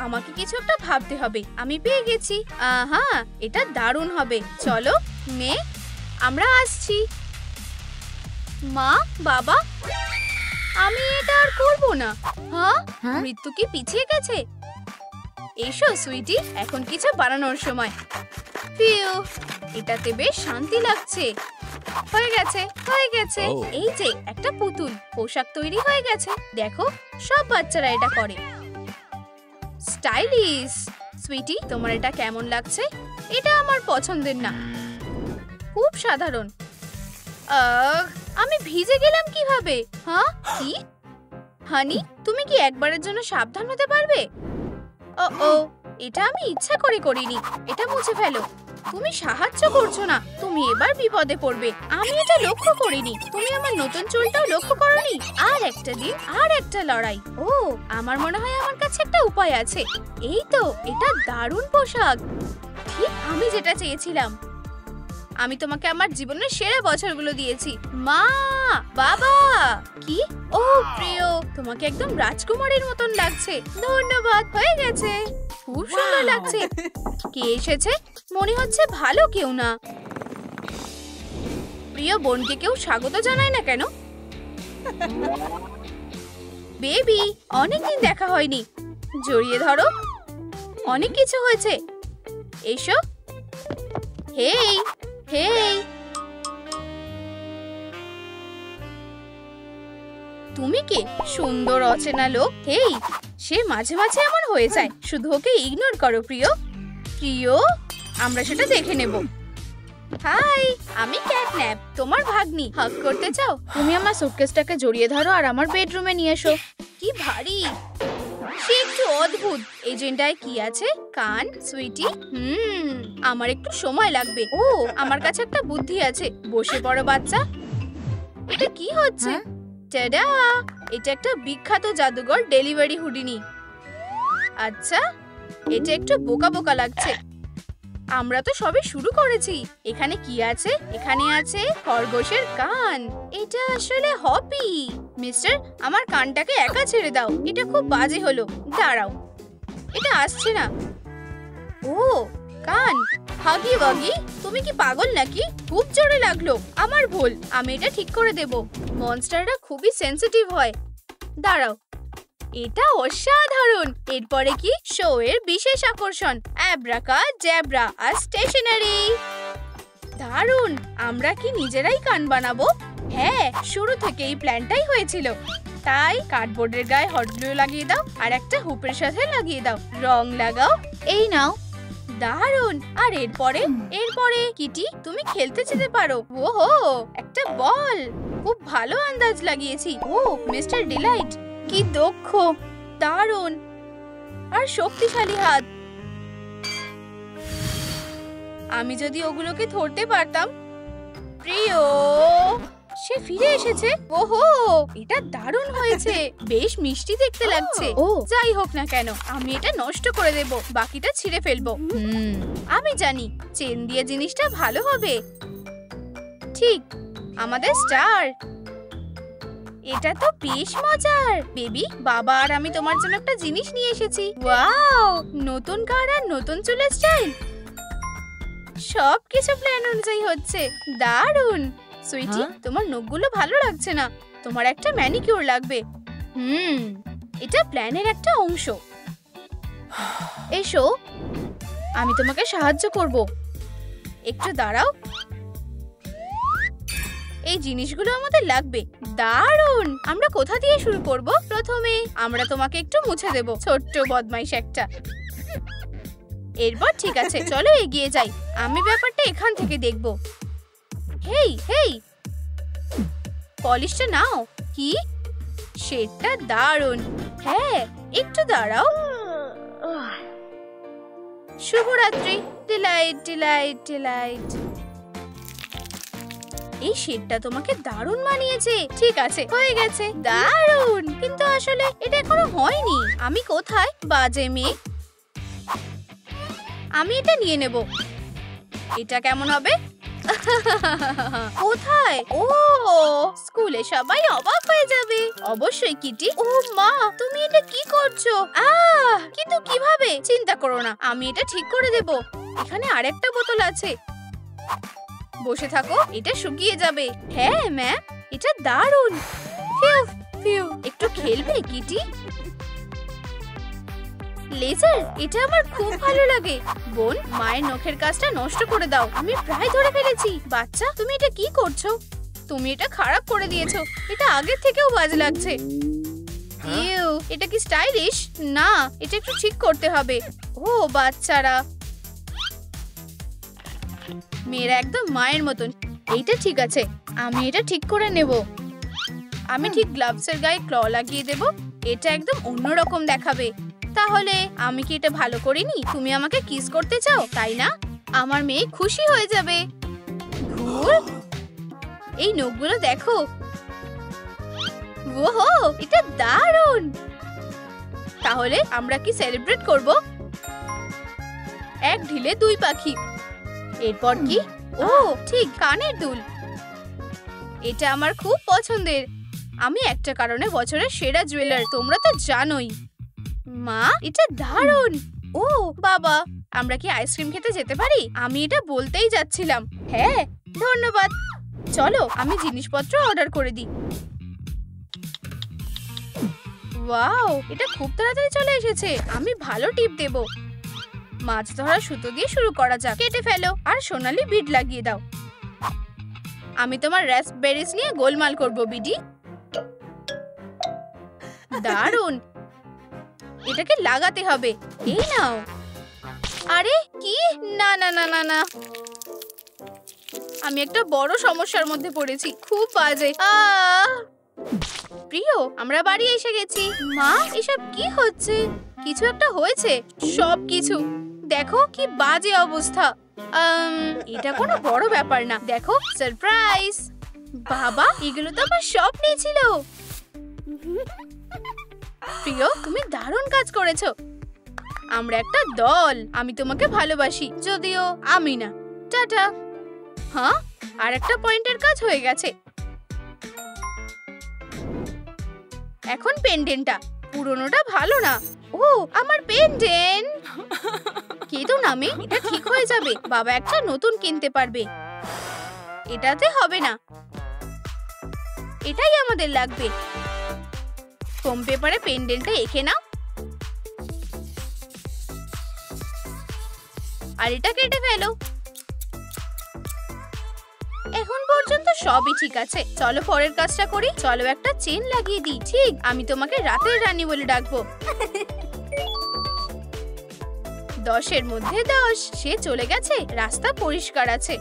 Speaker 1: আমাকে কিছু একটা ভাবতে হবে। আমি পেয়ে গেছি। আহা, এটা দারুণ হবে। চলো মেয়ে, আমরা আসছি। মা, বাবা, আমি এটা আর করবো না। হ্যাঁ, মৃত্যু কি পিছিয়ে গেছে? এসো সুইটি, এখন কিছু বানানোর সময়। পিউ, এটাতে বেশ শান্তি লাগছে। হয়ে গেছে, হয়ে গেছে। এই যে একটা পুতুল। পোশাক তৈরি হয়ে গেছে। দেখো, সব বাচ্চারা এটা করে। স্টাইলিশ। সুইটি, তোমার এটা কেমন লাগছে? এটা আমার পছন্দের না, খুব সাধারণ। আমি ভিজে গেলাম কিভাবে? হ্যাঁ, কি? হানি, তুমি কি একবারের জন্য সাবধান হতে পারবে? ও, এটা আমি ইচ্ছা করে করিনি। এটা মুছে ফেলো। তুমি সাহায্য করছো না। তুমি এবার বিপদে পড়বে। আমি এটা লক্ষ্য করিনি। তুমি আমার নতুন চুলটাও লক্ষ্য করোনি। আর একটা দিন, আর একটা লড়াই। ও, আমার মনে হয় আমার কাছে একটা উপায় আছে। এই তো, এটা দারুণ পোশাক। ঠিক আমি যেটা চেয়েছিলাম। আমি তোমাকে আমার জীবনের সেরা বছরগুলো দিয়েছি। মা, বাবা। কি? ও প্রিয়, তোমাকে একদম রাজকুমারীর মতন লাগছে। ধন্যবাদ। হয়ে গেছে, খুব সুন্দর লাগছে। কে এসেছে? মনে হচ্ছে ভালো কেউ না। প্রিয় বোনকে কেউ স্বাগত জানায় না কেন? বেবি, অনেকদিন দেখা হয়নি। জড়িয়ে ধরো। অনেক কিছু হয়েছে। এসো। হেই হেই, তুমি কি সুন্দর অচেনা লোক? হেই, সে মাঝে মাঝে এমন হয়ে যায়। শুধু ওকে ইগনোর করো প্রিয়। প্রিয়, আমরা সেটা দেখে নেব। হাই, আমি ক্যাটন্যাপ, তোমার ভাগ্নি। হাগ করতে চাও? তুমি আমার সুটকেসটাকে জড়িয়ে ধরো আর আমার বেডরুমে নিয়ে এসো। কি ভারী। সে একটু অদ্ভুত। এজেন্ডায় কি আছে? কান, সুইটি। আমার একটু সময় লাগবে। ও, আমার কাছে একটা বুদ্ধি আছে। বসে পড়ো বাচ্চা। এটা কি হচ্ছে? টাডা, এটা একটা বিখ্যাত জাদুঘর ডেলিভারি হুডিনি। আচ্ছা, এটা একটু বোকা বোকা লাগছে। আমরা তো সবে শুরু করেছি। এখানে কি আছে? এখানে আছে খরগোশের কান। এটা আসলে হপি। মিস্টার, আমার কানটাকে একা ছেড়ে দাও। এটা খুব বাজে হলো। দাঁড়াও, এটা আসছে না। ও, কান। হাগি ওয়াগি, তুমি কি পাগল নাকি? খুব জোরে লাগলো। আমার ভুল, আমি এটা ঠিক করে দেব। মনস্টাররা খুবই সেনসিটিভ হয়। দাঁড়াও, এটা অসাধারণ। এরপরে কি? শো এর বিশেষ আকর্ষণ, অ্যাব্রাকা জ্যাব্রা আর স্টেশনারি। দারুণ। আমরা কি নিজেরাই কান বানাবো? হ্যাঁ, শুরু থেকে এই প্ল্যানটাই হয়েছিল। তাই কার্ডবোর্ডের গায়ে হট গ্লু লাগিয়ে দাও আর একটা হুপের সাথে লাগিয়ে দাও। রং লাগাও। এই নাও। দারুণ। আর এরপরে কিটি, তুমি খেলতে যেতে পারো। ওহো, একটা বল। খুব ভালো আন্দাজ লাগিয়েছি। ও, মিস্টার ডিলাইট, কি দক্ষ। দারুণ। আর শক্তিশালী হাত। আমি যদি ওগুলোকে ধরতে পারতাম। প্রিয়, সে ফিরে এসেছে। ওহো, এটা দারুণ হয়েছে, বেশ মিষ্টি দেখতে লাগছে। ও যাই হোক না কেন, আমি এটা নষ্ট করে দেব, বাকিটা ছিঁড়ে ফেলবো। আমি জানি চেন দিয়ে জিনিসটা ভালো হবে। ঠিক, আমাদের স্টার। এটা তো বেশ মজার। বেবি, বাবা আর আমি তোমার জন্য একটা জিনিস নিয়ে এসেছি। ওয়াও, নতুন কার আর নতুন চুলের স্টাইল। সবকিছু প্ল্যান অনুযায়ী হচ্ছে। দারুণ। সুইটি, তোমার নখগুলো ভালো লাগছে না, তোমার একটা ম্যানিকিউর লাগবে। এটা প্ল্যানের একটা অংশ। এসো, আমি তোমাকে সাহায্য করব। একটু দাঁড়াও, এই জিনিসগুলো আমাদের লাগবে। দারুণ। আমরা কোথা দিয়ে শুরু করব? প্রথমে আমরা তোমাকে একটু মুছে দেব, ছোট্ট বদমাইশ একটা। এরপর ঠিক আছে, চলো এগিয়ে যাই। আমি ব্যাপারটা এখান থেকে দেখব। হেই হেই, পলিশটা নাও। কি? সেটা দারুণ। হ্যাঁ, একটু দাঁড়াও। শুভরাত্রি। Delight delight delight. এই শেডটা তোমাকে দারুণ মানিয়েছে। ঠিক আছে, হয়ে গেছে। দারুণ, কিন্তু আসলে এটা এখনো হয়নি। আমি কোথায়, বাজে মেয়ে? আমি এটা নিয়ে নেব। এটা কেমন হবে? কোথায়? ও, স্কুলে সবাই অবাক হয়ে যাবে। অবশ্যই কিটি। ও মা, তুমি এটা কি করছো? কিন্তু কিভাবে? চিন্তা করো না, আমি এটা ঠিক করে দেব। এখানে আরেকটা বোতল আছে। বসে থাকো, এটা শুকিয়ে যাবে। হ্যাঁ ম্যাম, এটা দারুণ। Few few. একটু খেলবে কিটি? লেজার, এটা আমার খুব ভালো লাগে। বোন, মায়ের নখের কাজটা নষ্ট করে দাও। আমি প্রায় ধরে ফেলেছি। বাচ্চা, তুমি এটা কি করছো? তুমি এটা খারাপ করে দিয়েছো। এটা আগের থেকেও বাজে লাগছে। ইউ, এটা কি স্টাইলিশ? না, এটা একটু ঠিক করতে হবে। ও বাচ্চারা, মেয়েরা একদম মায়ের মতন। এইটা ঠিক আছে, আমি এটা ঠিক করে নেব। আমি ঠিক গ্লাভসের গায়ে ক্ল লাগিয়ে দেব। এটা একদম অন্যরকম দেখাবে। তাহলে আমি কি এটা ভালো করিনি? তুমি আমাকে কিস করতে চাও, তাই না? আমার মেয়ে খুশি হয়ে যাবে। ভুল। এই নখগুলো দেখো। ওহো, এটা দারুণ। তাহলে আমরা কি সেলিব্রেট করব? এক ঢিলে দুই পাখি। এরপর কি? ও ঠিক, কানের দুল। এটা আমার খুব পছন্দের। আমি একটা কারণে বছরের সেরা জুয়েলার, তোমরা তো জানোই। মা, এটা দারুণ। ও বাবা, আমরা কি আইসক্রিম খেতে যেতে পারি? আমি এটা বলতেই যাচ্ছিলাম। হ্যাঁ, ধন্যবাদ। চলো, আমি জিনিসপত্র অর্ডার করে দিই। ওয়াও, এটা খুব তাড়াতাড়ি চলে এসেছে। আমি ভালো টিপ দেব। মাছ ধরা সুতো দিয়ে শুরু করা যাক। কেটে ফেলো আর সোনালি বিড লাগিয়ে দাও। আমি তোমার রাস্পবেরিজ নিয়ে গোলমাল করব বিডি। দারুণ। এটাকে লাগাতে হবে। এই নাও। আরে কি? না না না না না, আমি একটা বড় সমস্যার মধ্যে পড়েছি। খুব বাজে। প্রিয়, আমরা বাড়ি এসে গেছি। মা, এসব কি হচ্ছে? কিছু একটা হয়েছে। সব কিছু দেখো, কি বাজে অবস্থা। এটা কোনো বড় ব্যাপার না। দেখো, সারপ্রাইজ। বাবা, এগুলো তো আমার স্বপ্নে ছিল। প্রিয়, তুমি দারুণ কাজ করেছো। আমরা একটা দল। আমি তোমাকে ভালোবাসি, যদিও আমি না। টাটা। হ্যাঁ, আর একটা পয়েন্টের কাজ হয়ে গেছে। এখন পেন্ডেন্টটা। পুরনোটা ভালো না। ও, আমার পেন্ডেন্ট। কেঁদো না মেয়ে, এটা ঠিক হয়ে যাবে। বাবা একটা নতুন কিনতে পারবে। এটাতে হবে না, এটাই আমাদের লাগবে। ফোম পেপারে পেন্ডেন্টটা এঁকে নাও আর এটা কেটে ফেলো। এখন পর্যন্ত সবই ঠিক আছে। চলো পরের কাজটা করি। চলো একটা চেন লাগিয়ে দিই। ঠিক, আমি তোমাকে রাতের রানী বলে ডাকবো। 10-এর মধ্যে 10। সে চলে গেছে, রাস্তা পরিষ্কার আছে।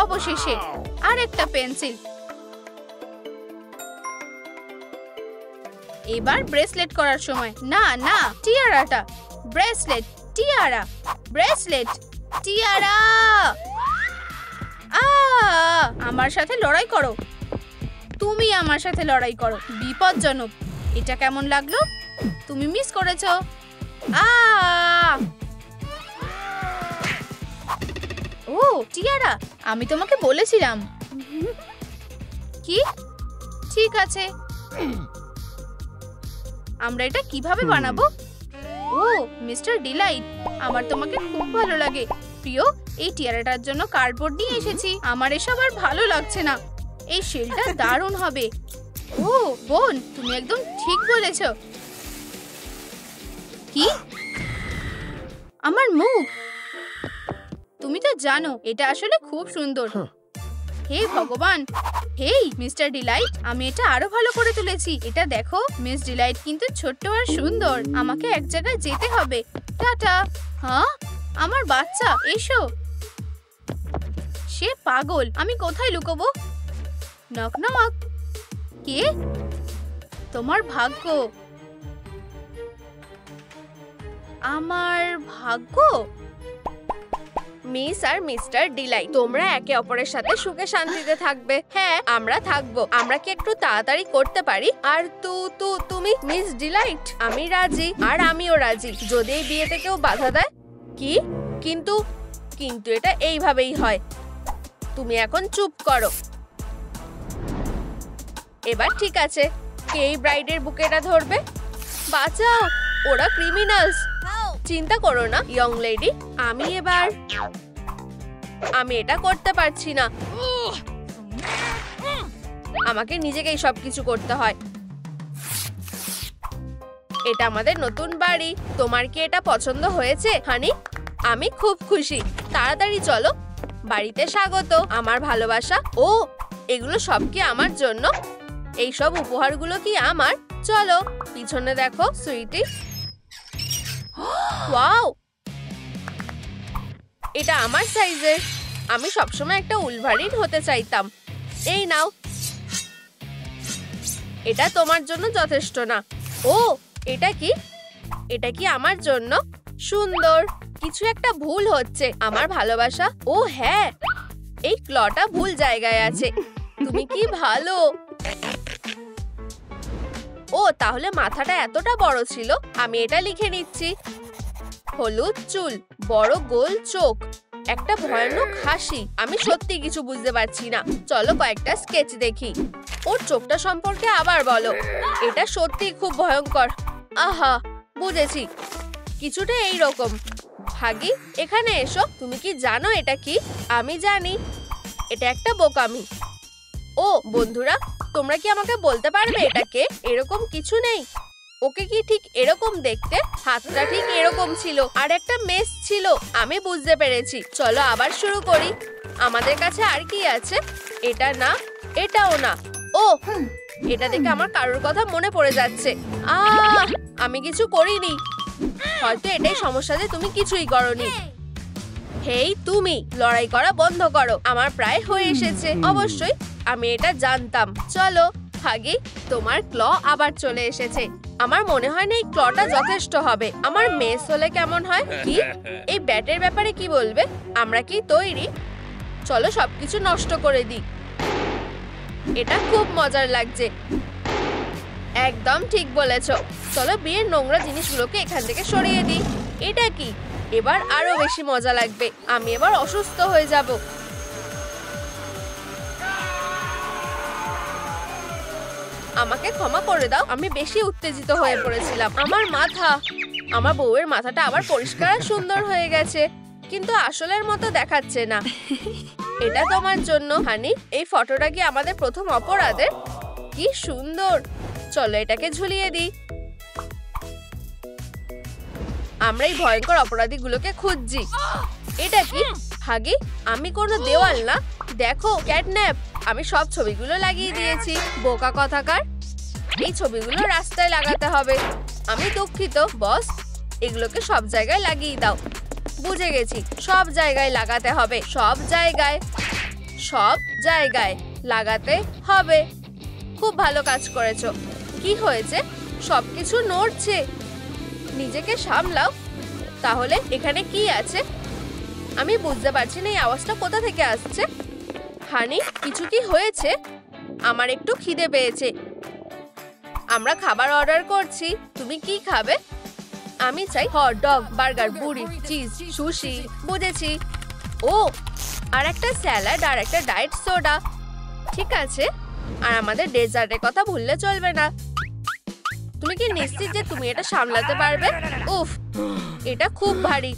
Speaker 1: অবশেষে আর একটা পেন্সিল। এবার ব্রেসলেট করার সময়। না না, টিয়ারাটা। Bracelet, টিয়ারা, bracelet. টিয়ারা আমার সাথে লড়াই করো, তুমি আমার সাথে লড়াই করো, বিপজ্জনক। এটা কেমন লাগলো? তুমি মিস করেছো। ও টিয়ারা, আমি তোমাকে বলেছিলাম। কি? ঠিক আছে, আমরা এটা কিভাবে বানাবো? ও মিস্টার ডিলাইট, আমার তোমাকে খুব ভালো লাগে প্রিয়। এই টিয়ারাটার জন্য কার্ডবোর্ড নিয়ে এসেছি। আমার এসব আর ভালো লাগছে না। এই শেলটা দারুণ হবে। ও বোন, তুমি একদম ঠিক বলেছ। কি? আমার মুখ? তুমি তো জানো এটা আসলে খুব সুন্দর। হে ভগবান, হেই মিস্টার ডিলাইট, আমি এটা আরো ভালো করে তুলেছি। এটা দেখো মিস ডিলাইট কিন্তু ছোট্ট আর সুন্দর। আমাকে এক জায়গায় যেতে হবে। টাটা। হ্যাঁ, আমার বাচ্চা, এসো। সে পাগল, আমি কোথায় লুকোবো? Knock knock. কে? তোমার ভাগ্য। আমার ভাগ্য? মিস আর মিস্টার ডিলাইট, তোমরা একে অপরের সাথে সুখে শান্তিতে থাকবে। হ্যাঁ, আমরা থাকবো। আমরা কি একটু তাড়াতাড়ি করতে পারি? আর তুমি মিস ডিলাইট? আমি রাজি। আর আমিও রাজি, যদি এই বিয়েতে কেউ বাধা দেয়। কি? কিন্তু এটা এইভাবেই হয়। তুমি এখন চুপ করো। এবার ঠিক আছে, কে এই ব্রাইডের বুকেটা ধরবে? বাঁচাও, ওরা ক্রিমিনালস। চিন্তা করো না ইয়ং লেডি, আমি এটা করতে পারছি না। আমাকে নিজেকেই সবকিছু করতে হয়। এটা আমাদের নতুন বাড়ি। তোমার কি এটা পছন্দ হয়েছে হানি? আমি খুব খুশি। তাড়াতাড়ি চলো। বাড়িতে স্বাগত, আমার ভালোবাসা। ও এগুলো সব কি আমার জন্য? এই সব উপহারগুলো কি আমার? চলো পিছনে দেখো সুইটি। ওয়াও, এটা আমার সাইজের। আমি সবসময় একটা উলভারিন হতে চাইতাম। এই নাও। এটা তোমার জন্য যথেষ্ট না। ও এটা কি? এটা কি আমার জন্য? সুন্দর। কিছু একটা ভুল হচ্ছে। আমার ভালোবাসা। ও হ্যাঁ, এই ক্লটা ভুল জায়গায় আছে। তুমি কি ভালো। ও তাহলে মাথাটা এতটা বড় ছিল। আমি এটা লিখে নিচ্ছি। হলুদ চুল, বড় গোল চোখ, একটা ভয়ানক হাসি। আমি সত্যি কিছু বুঝতে পারছি না। চলো কয়েকটা স্কেচ দেখি। ওর চোখটা সম্পর্কে আবার বলো। এটা সত্যি খুব ভয়ঙ্কর। আহা, বুঝেছি, কিছুটা এইরকম। হাগি, এখানে এসো। তুমি কি জানো এটা কি? আমি জানি, এটা একটা বোকামি। ও বন্ধুরা, তোমরা কি আমাকে বলতে পারবে এটা কে? এরকম কিছু নেই। ওকে কি ঠিক এরকম দেখতে? হাতটা ঠিক এরকম ছিল আর একটা মেস ছিল। আমি বুঝতে পেরেছি। চলো আবার শুরু করি। আমাদের কাছে আর কি আছে? এটা না, এটাও না। ও এটা দেখে আমার কারোর কথা মনে পড়ে যাচ্ছে। আমি কিছু করিনি। হয়তো এটাই সমস্যা যে তুমি কিছুই করোনি। হেই তুমি, লড়াই করা বন্ধ করো। আমার প্রায় হয়ে এসেছে। অবশ্যই আমি এটা জানতাম। চলো হাগি, তোমার ক্ল আবার চলে এসেছে। আমার মনে হয় না এই ক্লটা যথেষ্ট হবে। আমার মেস হলে কেমন হয়? কি এই ব্যাটের ব্যাপারে কি বলবে? আমরা কি তৈরি? চলো সবকিছু নষ্ট করে দিই। এটা খুব মজার লাগছে। একদম ঠিক বলেছো। চলো বিয়ের নোংরা জিনিসগুলোকে এখান থেকে সরিয়ে দিই। এটা কি? এবার আরো বেশি মজা লাগবে। আমি এবার অসুস্থ হয়ে যাব। আমাকে ক্ষমা করে দাও, আমি বেশি উত্তেজিত হয়ে পড়েছিলাম। আমার মাথা, আমার বউয়ের মাথাটা আবার পরিষ্কার আর সুন্দর হয়ে গেছে, কিন্তু আসলের মতো দেখাচ্ছে না। এটা তোমার জন্য হানি। এই ফটোটা কি আমাদের প্রথম অপরাধের? কি সুন্দর। চলো এটাকে ঝুলিয়ে দিই। আমরা এই ভয়ঙ্কর অপরাধীগুলোকে খুঁজছি। এটা কি হাগি? আমি কোনো দেওয়াল না। দেখো ক্যাটন্যাপ। আমি সব ছবিগুলো লাগিয়ে দিয়েছি। বোকা কথাকার। এই ছবিগুলো রাস্তায় লাগাতে হবে। আমি দুঃখিত বস, এগুলোকে সব জায়গায় লাগিয়ে দাও। বুঝে গেছি, সব জায়গায় লাগাতে হবে। সব জায়গায় লাগাতে হবে। খুব ভালো কাজ করেছো। কি হয়েছে? সবকিছু নড়ছে। নিজেকে সামলাও। তাহলে এখানে কি আছে? আমি বুঝতে পারছি না এই আওয়াজটা কোথা থেকে আসছে। হানি, কিছু কি হয়েছে? আমার একটু খিদে পেয়েছে। আমরা খাবার অর্ডার করছি, তুমি কি খাবে? আমি চাই হট ডগ, বার্গার, বুড়ি, চিজ, সুশি। বুঝেছি। ও, আর একটা স্যালাড আর একটা ডায়েট সোডা। ঠিক আছে, আর আমাদের ডেজার্টের কথা ভুললে চলবে না। তুমি কি নিশ্চিত যে তুমি এটা সামলাতে পারবে? উফ, এটা খুব ভারী।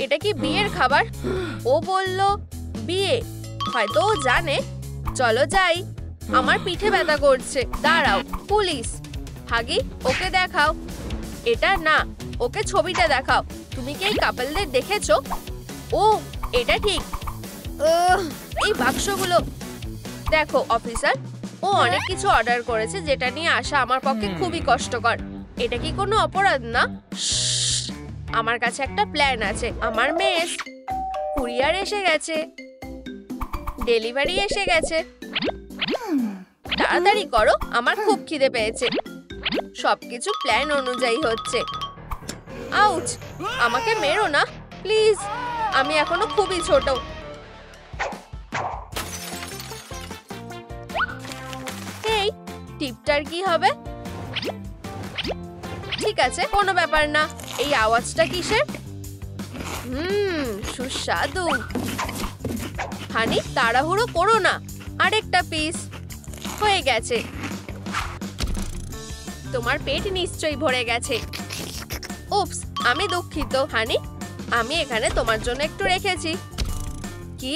Speaker 1: এটা কি বিয়ের খাবার? ও বলল বিয়ে, হয়তো ও জানে। চলো যাই, আমার পিঠে ব্যথা করছে। দাঁড়াও, পুলিশ। হাগি, ওকে দেখাও। এটা না, ওকে ছবিটা দেখাও। তুমি কি এই কাপলদের দেখেছো? ও, এটা ঠিক। এই বাক্সগুলো দেখো অফিসার, ও অনেক কিছু অর্ডার করেছে যেটা নিয়ে আসা আমার পক্ষে খুবই কষ্টকর। এটা কি কোনো অপরাধ না? আমার কাছে একটা প্ল্যান আছে। আমার মেস, কুরিয়ার এসে গেছে, ডেলিভারি এসে গেছে। তাড়াতাড়ি করো, আমার খুব খিদে পেয়েছে। সবকিছু প্ল্যান অনুযায়ী হচ্ছে। আউচ, আমাকে মেরো না প্লিজ, আমি এখনো খুবই ছোট। এই টিপটার কি হবে? ঠিক আছে, কোনো ব্যাপার না। এই আওয়াজটা কিসের? সুস্বাদু। হানি, তাড়াহুড়ো করো না। আরেকটা পিস হয়ে গেছে। তোমার পেট নিশ্চয়ই ভরে গেছে। উপস, আমি দুঃখিত হানি। আমি এখানে তোমার জন্য একটু রেখেছি। কি?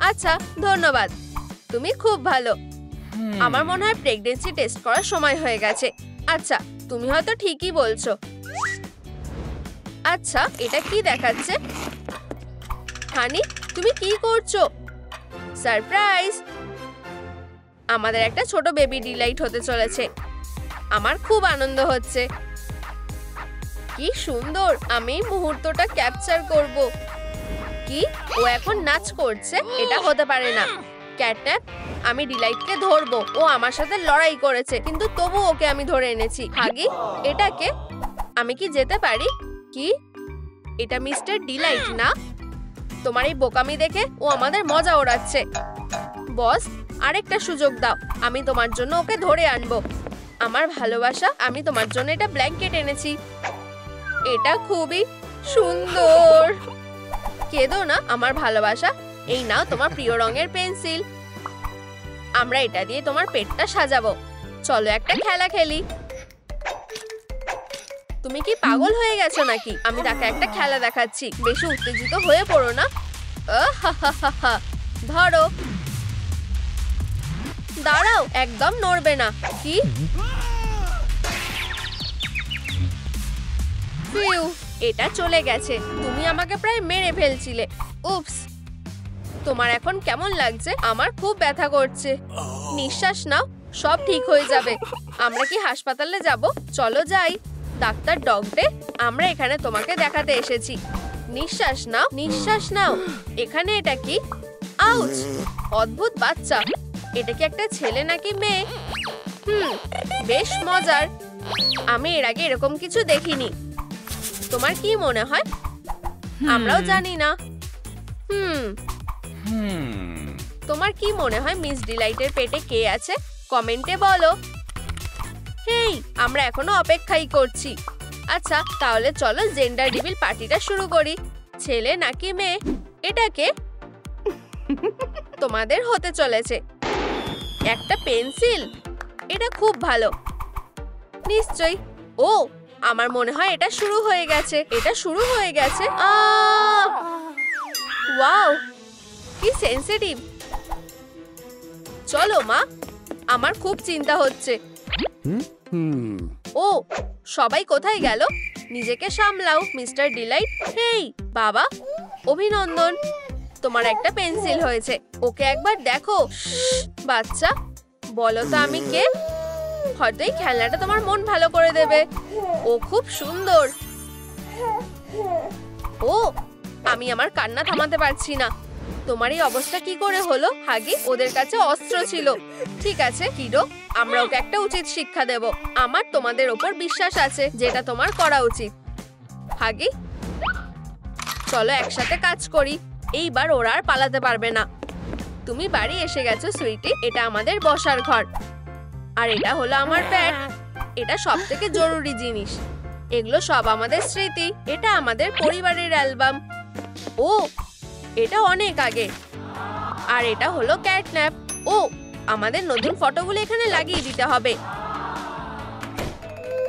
Speaker 1: আচ্ছা, ধন্যবাদ। তুমি খুব ভালো। আমার মনে হয় প্রেগন্যান্সি টেস্ট করার সময় হয়ে গেছে। আচ্ছা, তুমি হয়তো ঠিকই বলছো। আচ্ছা, এটা কি দেখাচ্ছে? হানি, তুমি কি করছো? সারপ্রাইজ! আমাদের একটা ছোট বেবি ডিলাইট হতে চলেছে। আমার খুব আনন্দ হচ্ছে। কি সুন্দর! আমি এই মুহূর্তটা ক্যাপচার করব। কি? ও এখন নাচ করছে? এটা হতে পারে না। ক্যাটন্যাপ, আমি ডিলাইটকে ধরবো। ও আমার সাথে লড়াই করেছে, কিন্তু তবু ওকে আমি ধরে এনেছি। হাগি, এটাকে আমি কি যেতে পারি? কি? এটা মিস্টার ডিলাইট না? তোমার এই বোকামি দেখে ও আমাদের মজা ওড়াচ্ছে। বস, আরেকটা সুযোগ দাও। আমি তোমার জন্য ওকে ধরে আনবো। আমার ভালোবাসা, আমি তোমার জন্য এটা ব্ল্যাঙ্কেট এনেছি। এটা খুবই সুন্দর। কেঁদো না আমার ভালোবাসা। এই নাও তোমার প্রিয় রঙের পেন্সিল। আমরা এটা দিয়ে তোমার পেটটা সাজাবো। চলো একটা খেলা খেলি। তুমি কি পাগল হয়ে গেছো নাকি? আমি তাকে একটা খেলা দেখাচ্ছি। বেশি উত্তেজিত হয়ে পড়ো না। ধরো। দাঁড়াও, একদম নড়বে না। কি? ফিউ, এটা চলে গেছে। তুমি আমাকে প্রায় মেরে ফেলছিলে। উপস। তোমার এখন কেমন লাগছে? আমার খুব ব্যথা করছে। নিঃশ্বাস নাও, সব ঠিক হয়ে যাবে। আমরা কি হাসপাতালে যাব? চলো যাই। ডাক্তার ডগডে, আমরা এখানে তোমাকে দেখাতে এসেছি। নিঃশ্বাস নাও, নিঃশ্বাস নাও। এখানে এটা কি? আউচ! অদ্ভুত বাচ্চা। এটা কি একটা ছেলে নাকি মেয়ে? বেশ মজার। আমি এর আগে এরকম কিছু দেখিনি। তোমার কি মনে হয়? আমরাও জানি না। তোমার কি মনে হয় মিস ডিলাইটের পেটে কে আছে? কমেন্টে বলো। হেই, আমরা এখনো অপেক্ষাই করছি। আচ্ছা, তাহলে চলো জেন্ডার রিভিল পার্টিটা শুরু করি। ছেলে নাকি মেয়ে? এটাকে তোমাদের হতে চলেছে একটা পেন্সিল। এটা খুব ভালো। নিশ্চয়ই। ও, আমার মনে হয় এটা শুরু হয়ে গেছে। এটা শুরু হয়ে গেছে। ওয়াও, কি সেনসিটিভ। চলো মা, আমার খুব চিন্তা হচ্ছে। ও, সবাই কোথায় গেল? নিজেকে সামলাও মিস্টার ডিলাইট। হেই বাবা, অভিনন্দন, তোমার একটা পেন্সিল হয়েছে। ওকে একবার দেখো। বাচ্চা, বলো তো আমি কে? হয়তো এই খেলনাটা তোমার মন ভালো করে দেবে। ও খুব সুন্দর। ও, আমি আমার কান্না থামাতে পারছি না। তোমার এই অবস্থা কি করে হলো? হাগি, ওদের কাছে অস্ত্র ছিল। ঠিক আছে কিডো, আমরা ওকে একটা উচিত শিক্ষা দেব। আমার তোমাদের ওপর বিশ্বাস আছে, যেটা তোমার করা উচিত। হাগি, চলো একসাথে কাজ করি। এইবার ওরা আর পালাতে পারবে না। তুমি বাড়ি এসে গেছো সুইটি। এটা আমাদের বসার ঘর, আর এটা হলো আমার প্যাড। এটা সবথেকে জরুরি জিনিস। এগুলো সব আমাদের স্মৃতি। এটা আমাদের পরিবারের অ্যালবাম। ও, এটা অনেক আগে। আর এটা হলো ক্যাটন্যাপ। ও, আমাদের নতুন ফটোগুলো এখানে লাগিয়ে দিতে হবে।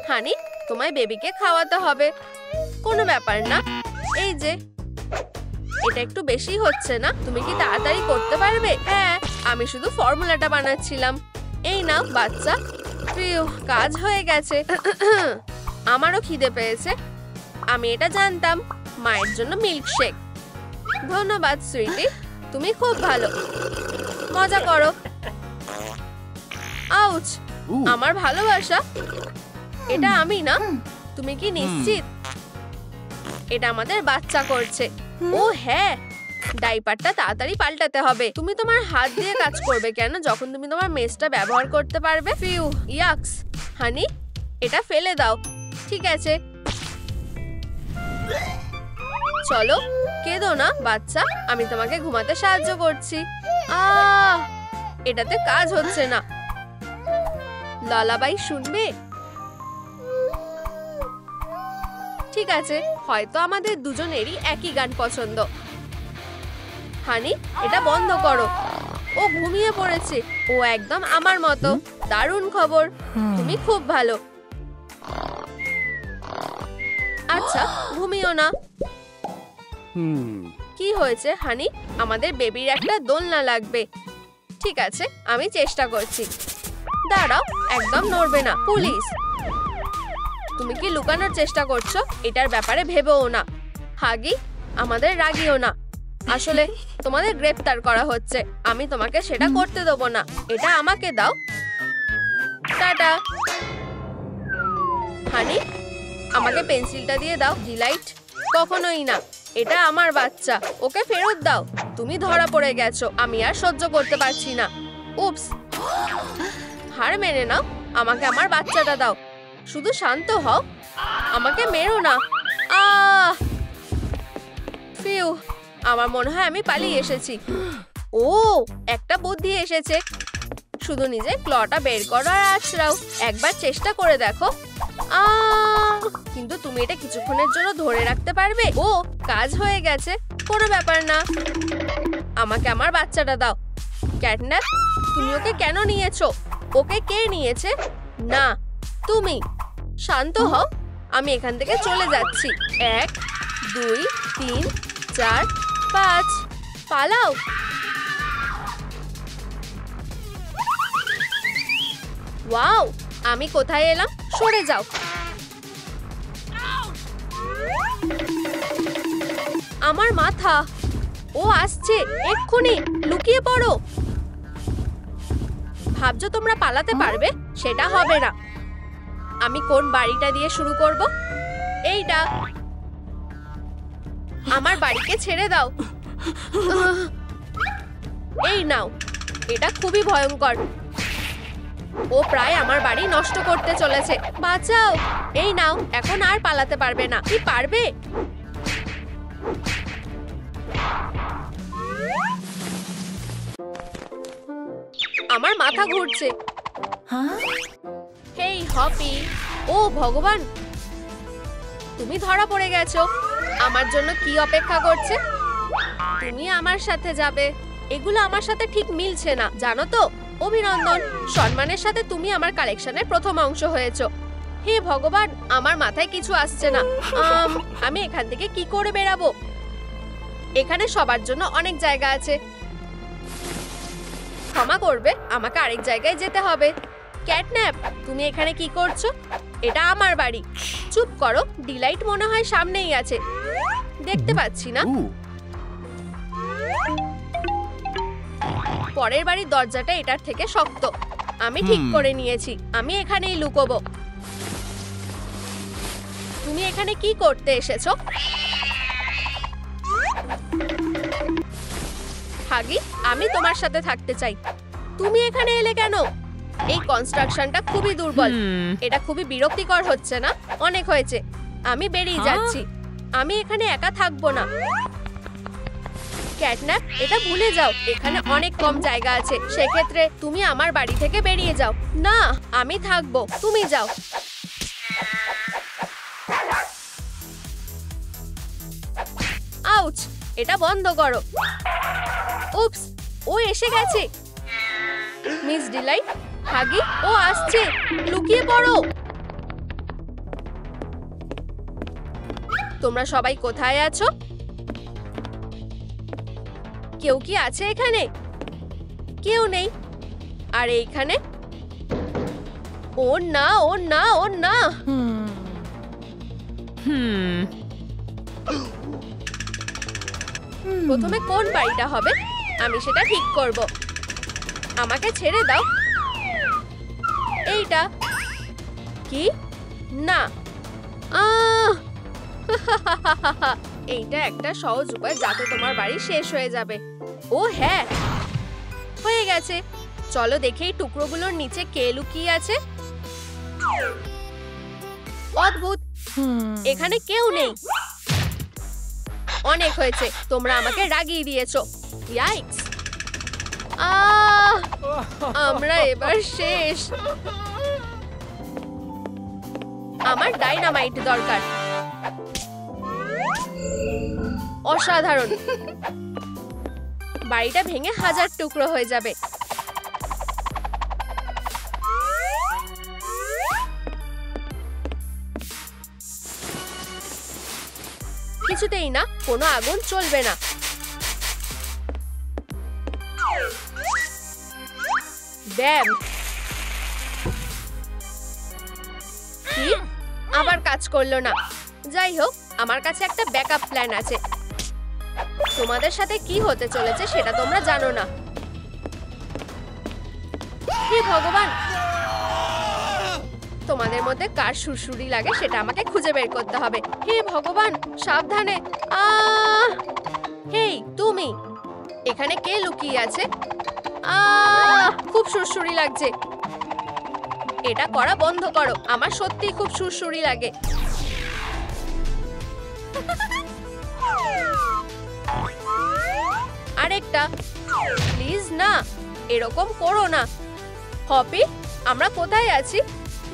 Speaker 1: হানি, তোমায় বেবিকে খাওয়াতে হবে। কোনো ব্যাপার না। এই যে, এটা একটু বেশি হচ্ছে না? তুমি কি তাড়াতাড়ি করতে পারবে? হ্যাঁ, আমি শুধু ফর্মুলাটা বানাচ্ছিলাম। এই নাও বাচ্চা। প্রিয়, কাজ হয়ে গেছে। আমারও খিদে পেয়েছে। আমি এটা জানতাম। মায়ের জন্য মিল্কশেক। ধন্যবাদ সুইটি, তুমি খুব ভালো। মজা করো। আউচ, আমার ভালোবাসা। এটা আমি না? তুমি কি নিশ্চিত? এটা আমাদের বাচ্চা করছে। ও হ্যাঁ, ডাইপারটা তাড়াতাড়ি পাল্টাতে হবে। তুমি তোমার হাত দিয়ে কাজ করবে কেন যখন তুমি তোমার মেসটা ব্যবহার করতে পারবে? ফিউ, ইয়াক্স। হানি, এটা ফেলে দাও। ঠিক আছে, চলো। কেঁদো না বাচ্চা, আমি তোমাকে ঘুমাতে সাহায্য করছি। এটাতে কাজ হচ্ছে না। লালাবাই শুনবে? ঠিক আছে, হয়তো আমাদের দুজনেরই একই গান পছন্দ। হানি, এটা বন্ধ করো। ও ঘুমিয়ে পড়েছে। ও একদম আমার মতো। দারুণ খবর, তুমি খুব ভালো। আচ্ছা, ঘুমিও না। কি হয়েছে হানি? আমাদের বেবির একটা দোলনা লাগবে। ঠিক আছে, আমি চেষ্টা করছি। দাঁড়াও, একদম নড়বে না। পুলিশ, তুমি কি লুকানোর চেষ্টা করছো? এটার ব্যাপারে ভেবেও না। হাগি, আমাদের রাগিও না। আসলে তোমাদের গ্রেফতার করা হচ্ছে। আমি তোমাকে সেটা করতে দেবো না। এটা আমাকে দাও। টাটা। হানি, আমাকে পেন্সিলটা দিয়ে দাও। ডিলাইট, কখনোই না। এটা আমার বাচ্চা, ওকে ফেরত দাও। তুমি ধরা পড়ে গেছো। আমি আর সহ্য করতে পারছি না। উপস, হার মেনে নাও। আমাকে আমার বাচ্চাটা দাও। শুধু শান্ত হও। আমাকে মেরো না। ফিউ, আমার মনে হয় আমি পালিয়ে এসেছি। ও, একটা বুদ্ধি এসেছে। শুধু নিজে ক্লটা বের করো আর আছড়াও। একবার চেষ্টা করে দেখো। কিন্তু তুমি এটা কিছুক্ষণের জন্য ধরে রাখতে পারবে? ও, কাজ হয়ে গেছে। কোনো ব্যাপার না। আমাকে আমার বাচ্চাটা দাও। ক্যাটন্যাপ, তুমি ওকে কেন নিয়েছো? ওকে কে নিয়েছে? না, তুমি। শান্ত হও। আমি এখান থেকে চলে যাচ্ছি। 1, 2, 3, 4, 5। পালাও। ওয়াও, আমি কোথায় এলাম? সরে যাও। আমার মাথা। ও আসছে, এক্ষুনি লুকিয়ে পড়ো। ভাবছো তোমরা পালাতে পারবে? সেটা হবে না। আমি কোন বাড়িটা দিয়ে শুরু করব? এইটা। আমার বাড়িকে ছেড়ে দাও। এই নাও। এটা খুবই ভয়ঙ্কর। ও প্রায় আমার বাড়ি নষ্ট করতে চলেছে। বাঁচাও। এই নাও, এখন আর পালাতে পারবে না। কি পারবে? আমার মাথা ঘুরছে। হেই হপি। ও ভগবান, তুমি ধরা পড়ে গেছো। আমার জন্য কি অপেক্ষা করছে? তুমি আমার সাথে যাবে। এগুলো আমার সাথে ঠিক মিলছে না, জানো তো? অভিনন্দন, সম্মানের সাথে তুমি আমার কালেকশনের প্রথম অংশ হয়েছো। হে ভগবান, আমার মাথায় কিছু আসছে না। আমি এখান থেকে কি করে বেরাবো? এখানে সবার জন্য অনেক জায়গা আছে। ক্ষমা করবে, আমাকে আরেক জায়গায় যেতে হবে। ক্যাটন্যাপ, তুমি এখানে কি করছো? এটা আমার বাড়ি। চুপ করো। ডিলাইট মনে হয় সামনেই আছে। দেখতে পাচ্ছি না। পরের বাড়ির দরজাটা এটার থেকে শক্ত। আমি ঠিক করে নিয়েছি। আমি এখানেই লুকোবো। তুমি এখানে কি করতে এসেছো? হাগি, আমি তোমার সাথে থাকতে চাই। তুমি এখানে এলে কেন? এই কনস্ট্রাকশনটা খুবই দুর্বল। এটা খুবই বিরক্তিকর হচ্ছে না? অনেক হয়েছে, আমি বেরিয়ে যাচ্ছি। আমি এখানে একা থাকবো না। ক্যাটন্যাপ, এটা ভুলে যাও। এখানে অনেক কম জায়গা আছে, সেক্ষেত্রে তুমি আমার বাড়ি থেকে বেরিয়ে যাও। না, আমি থাকবো, তুমি যাও। আউচ, এটা বন্ধ করো। উপস, ও এসে গেছে। মিস ডিলাইট, হাগি, ও আসছে, লুকিয়ে পড়ো। তোমরা সবাই কোথায় আছো? কেউ কি আছে এখানে? কেউ নেই। আর এইখানে? ও না, ও না, ও না। প্রথমে কোন বাড়িটা হবে আমি সেটা ঠিক করব। আমাকে ছেড়ে দাও। এইটা কি? না, এইটা একটা সহজ উপায় যাতে তোমার বাড়ি শেষ হয়ে যাবে। ও হ্যাঁ, হয়ে গেছে। চলো দেখি এই টুকরোগুলোর নিচে কে লুকিয়ে আছে। অদ্ভুত, এখানে কেউ নেই। অনেক হয়েছে, তোমরা আমাকে রাগিয়ে দিয়েছো। ইয়াইক্স, আমরা এবার শেষ। আমার ডাইনামাইট দরকার। অসাধারণ, বাড়িটা ভেঙে 1000 টুকরো হয়ে যাবে। কিছুতেই না, কোনো আগুন চলবে না। ব্যাম, কি? আবার কাজ করলো না। যাই হোক, আমার কাছে একটা ব্যাকআপ প্ল্যান আছে। তোমাদের সাথে কি হতে চলেছে সেটা তোমরা জানো না। হে ভগবান, তোমাদের মধ্যে কার সুরসুরি লাগে সেটা আমাকে খুঁজে বের করতে হবে। হে ভগবান, সাবধানে। হেই তুমি, এখানে কে লুকিয়ে আছে? খুব সুরসুরি লাগছে। এটা করা বন্ধ করো, আমার সত্যিই খুব সুরসুরি লাগে। আরেকটা, প্লিজ না, এরকম করো না। হপি, আমরা কোথায় আছি?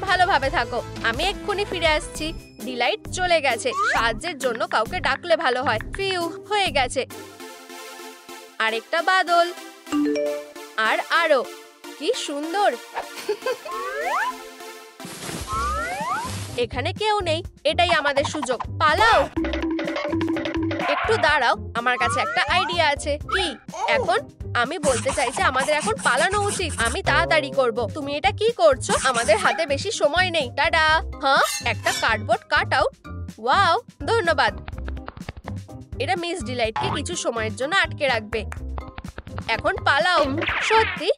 Speaker 1: ভালোভাবে থাকো, আমি এক্ষুনি ফিরে আসছি। ডিলাইট চলে গেছে, সাহায্যের জন্য কাউকে ডাকলে ভালো হয়। ফিউ, হয়ে গেছে। আরেকটা বাদল, আর আরো, কি সুন্দর। এখানে কেউ নেই, এটাই আমাদের সুযোগ। পালাও। একটু দাঁড়াও, আমার কাছে একটা আইডিয়া আছে। কি? এখন আমি বলতে চাইছি আমাদের এখন পালানো উচিত। আমি তাড়াতাড়ি করব। তুমি এটা কি করছো? আমাদের হাতে বেশি সময় নেই। টাটা। হ্যাঁ, একটা কার্ডবোর্ড কাট আউট। ওয়াও, ধন্যবাদ। এটা মিস ডিলাইটকে কিছু সময়ের জন্য আটকে রাখবে। এখন পালাও। সত্যি?